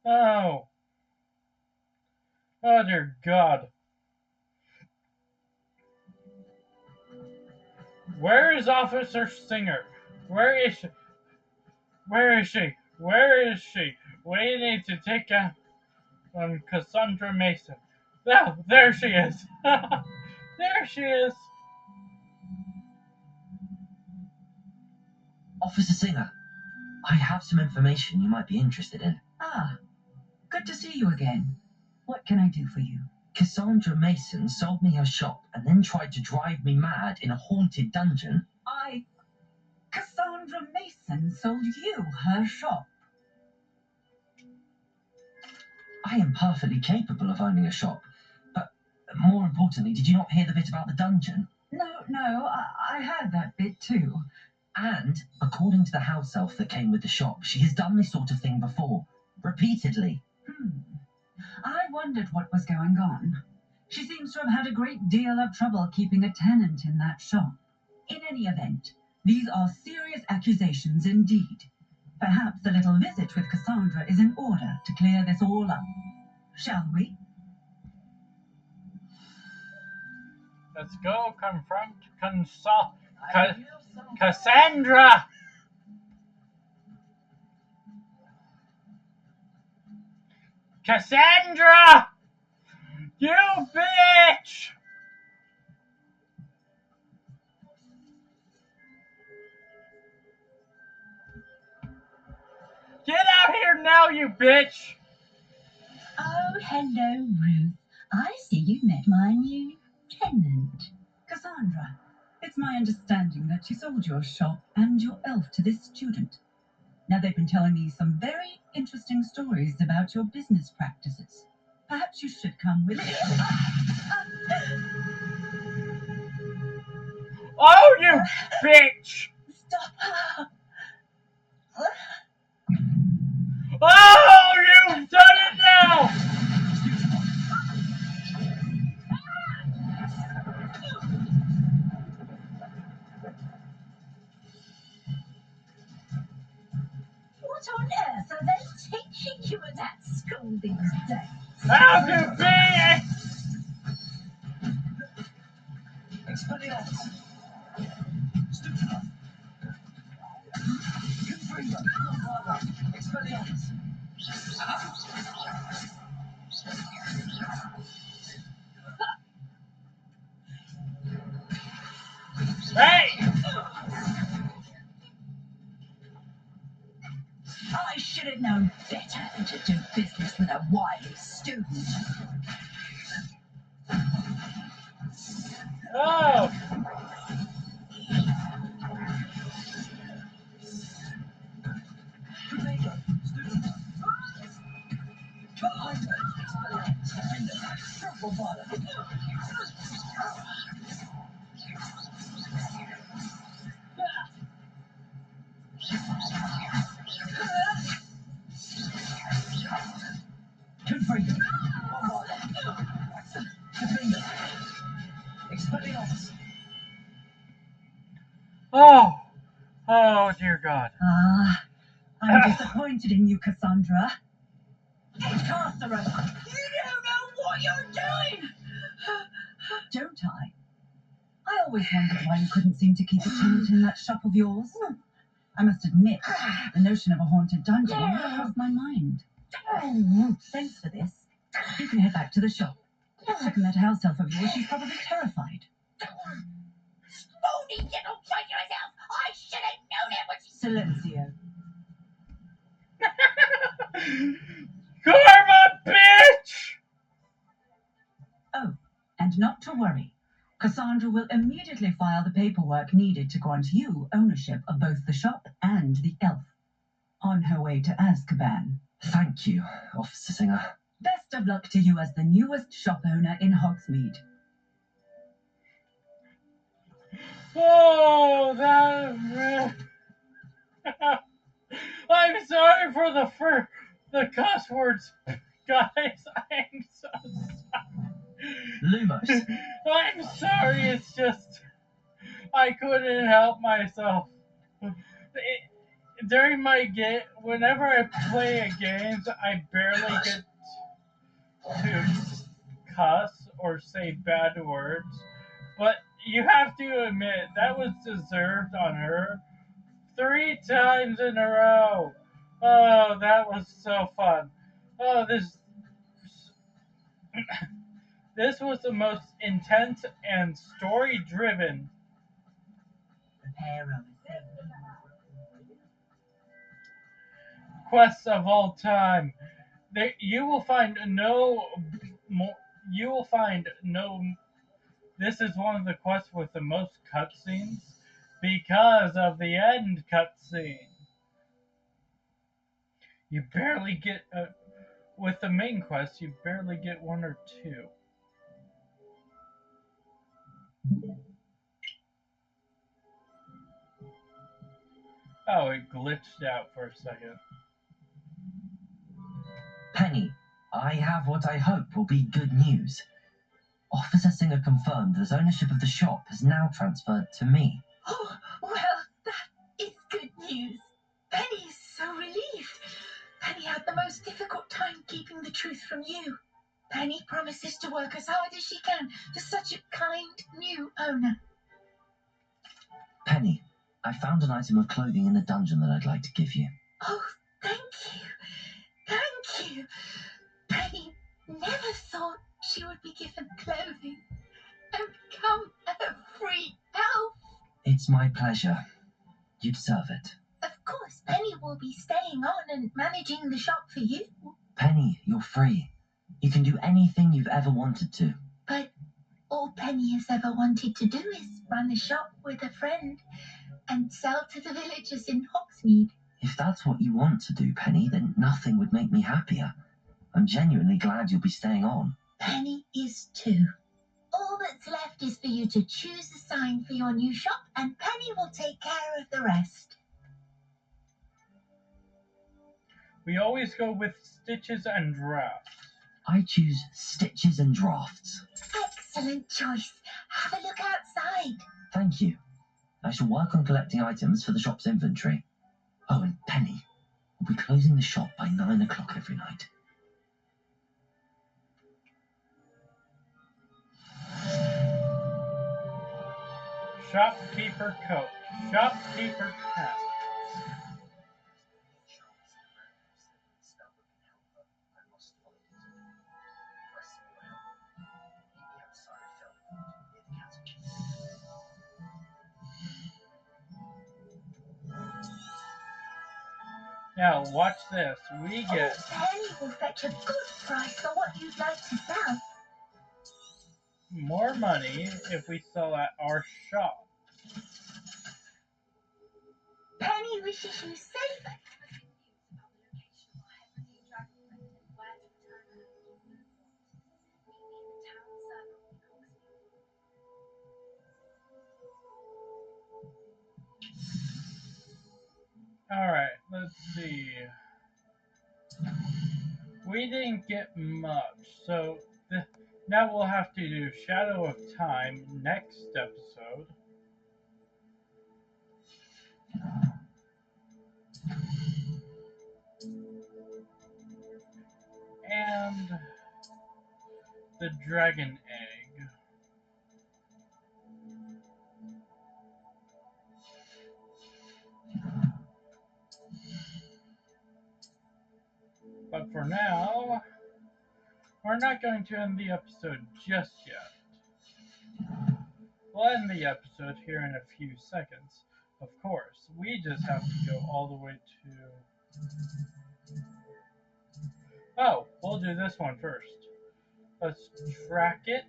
Oh. Oh, dear God. Where is Officer Singer? Where is she? Where is she? Where is she? We need to take out Cassandra Mason. Oh, there she is. There she is. Officer Singer, I have some information you might be interested in. Ah, good to see you again. What can I do for you? Cassandra Mason sold me her shop and then tried to drive me mad in a haunted dungeon. Cassandra Mason sold you her shop. I am perfectly capable of owning a shop, but more importantly, did you not hear the bit about the dungeon? No, I heard that bit too. And, according to the house elf that came with the shop, she has done this sort of thing before, repeatedly. I wondered what was going on. She seems to have had a great deal of trouble keeping a tenant in that shop. In any event, these are serious accusations indeed. Perhaps a little visit with Cassandra is in order to clear this all up. Shall we? Let's go confront Cassandra! Cassandra! You bitch! Get out here now, you bitch! Oh, hello, Ruth. I see you've met my new tenant. Cassandra, it's my understanding that you sold your shop and your elf to this student. Now, they've been telling me some very interesting stories about your business practices. Perhaps you should come with me. Oh, you bitch! Stop her. Oh, you've done it now! What on earth are they teaching you at that school these days? How could be? Expelliarmus! Stupida! Confringo! Expelliarmus! Hey! I should have known better than to do business with a wily student. Oh! Confringo! Stupida! Confringo! Confringo! Expelliarmus! Oh! Oh, dear God. Ah, I'm disappointed in you, Cassandra. Incarcerate! You don't know what you're doing! Don't I? I always wondered why you couldn't seem to keep a tenant in that shop of yours. I must admit, the notion of a haunted dungeon never crossed my mind. Thanks for this. You can head back to the shop. Checking that house elf of yours, she's probably terrified. Phony little treasure yourself! I should have known it was Silencio. Karma, bitch! Oh, and not to worry. Cassandra will immediately file the paperwork needed to grant you ownership of both the shop and the elf. On her way to Azkaban. Thank you, Officer Singer. Best of luck to you as the newest shop owner in Hogsmeade. Oh, that. I'm sorry for the cuss words, guys. I'm so sorry. Lumos. I'm sorry. It's just I couldn't help myself. During my game, whenever I play games, I barely get to cuss or say bad words. But you have to admit that was deserved on her 3 times in a row. Oh, that was so fun. Oh, this was the most intense and story driven quest of all time. You will find no more. You will find no. This is one of the quests with the most cutscenes because of the end cutscene. You barely get with the main quest. You barely get one or two. Oh, it glitched out for a second. Penny, I have what I hope will be good news. Officer Singer confirmed that ownership of the shop has now transferred to me. Oh, well, that is good news. Penny is so relieved. Penny had the most difficult time keeping the truth from you. Penny promises to work as hard as she can for such a kind new owner. Penny, I found an item of clothing in the dungeon that I'd like to give you. Oh, thank you. Thank you. Penny never thought she would be given clothing and become a free elf. It's my pleasure. You deserve it. Of course, Penny will be staying on and managing the shop for you. Penny, you're free. You can do anything you've ever wanted to. But all Penny has ever wanted to do is run a shop with a friend and sell to the villagers in Hogsmeade. If that's what you want to do, Penny, then nothing would make me happier. I'm genuinely glad you'll be staying on. Penny is too. All that's left is for you to choose a sign for your new shop, and Penny will take care of the rest. We always go with stitches and drafts. I choose stitches and drafts. Excellent choice. Have a look outside. Thank you. I shall work on collecting items for the shop's inventory. Oh, and Penny, we'll be closing the shop by 9 o'clock every night. Shopkeeper coat. Shopkeeper hat. Now watch this. We get Penny will fetch a good price for what you'd like to sell. more money if we sell at our shop. Penny wishes you safe. Alright, let's see. We didn't get much, so now we'll have to do Shadow of Time next episode. And the Dragon Egg. But for now, we're not going to end the episode just yet. We'll end the episode here in a few seconds. Of course, we just have to go all the way to... Oh, we'll do this one first. Let's track it.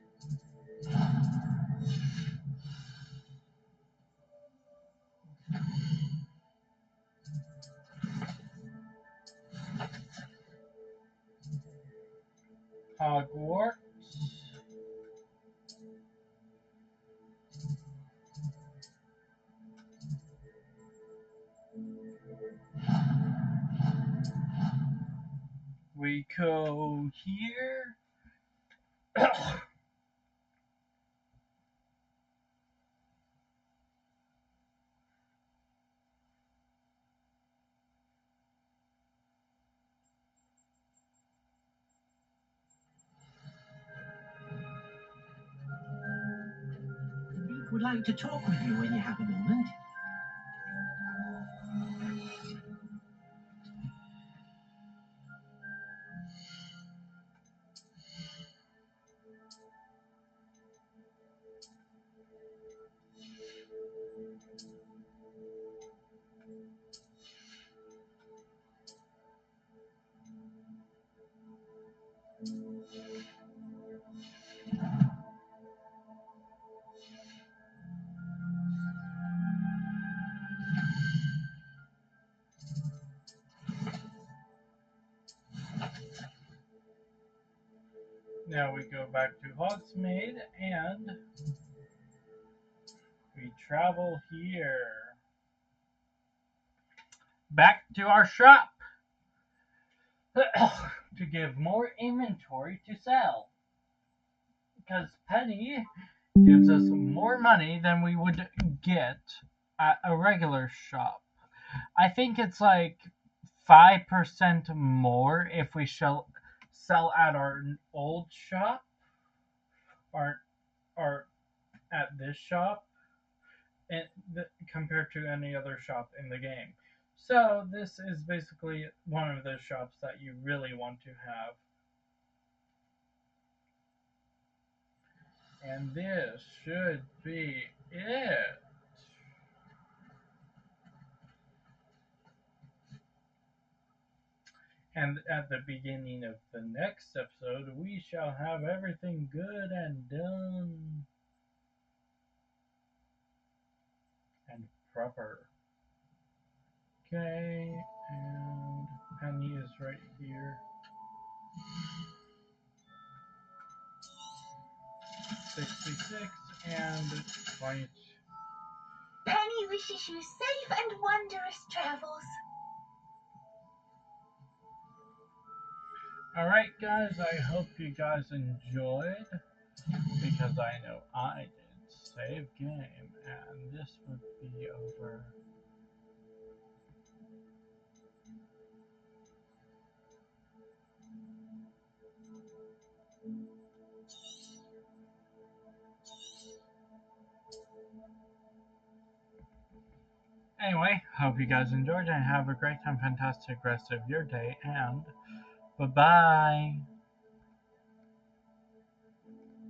Hogwarts. We go here. Would like to talk with you when you have a moment. Now we go back to Hogsmeade and we travel here. Back to our shop to give more inventory to sell. Because Penny gives us more money than we would get at a regular shop. I think it's like 5% more if we sell at our old shop or at this shop and compared to any other shop in the game. So this is basically one of those shops that you really want to have. And this should be it. And at the beginning of the next episode, we shall have everything good and done and proper. Okay, and Penny is right here. 66 and 20. Penny wishes you safe and wondrous travels. Alright guys, I hope you guys enjoyed, because I know I did. Save game, and this would be over. Anyway, hope you guys enjoyed and have a great and fantastic rest of your day, and bye-bye.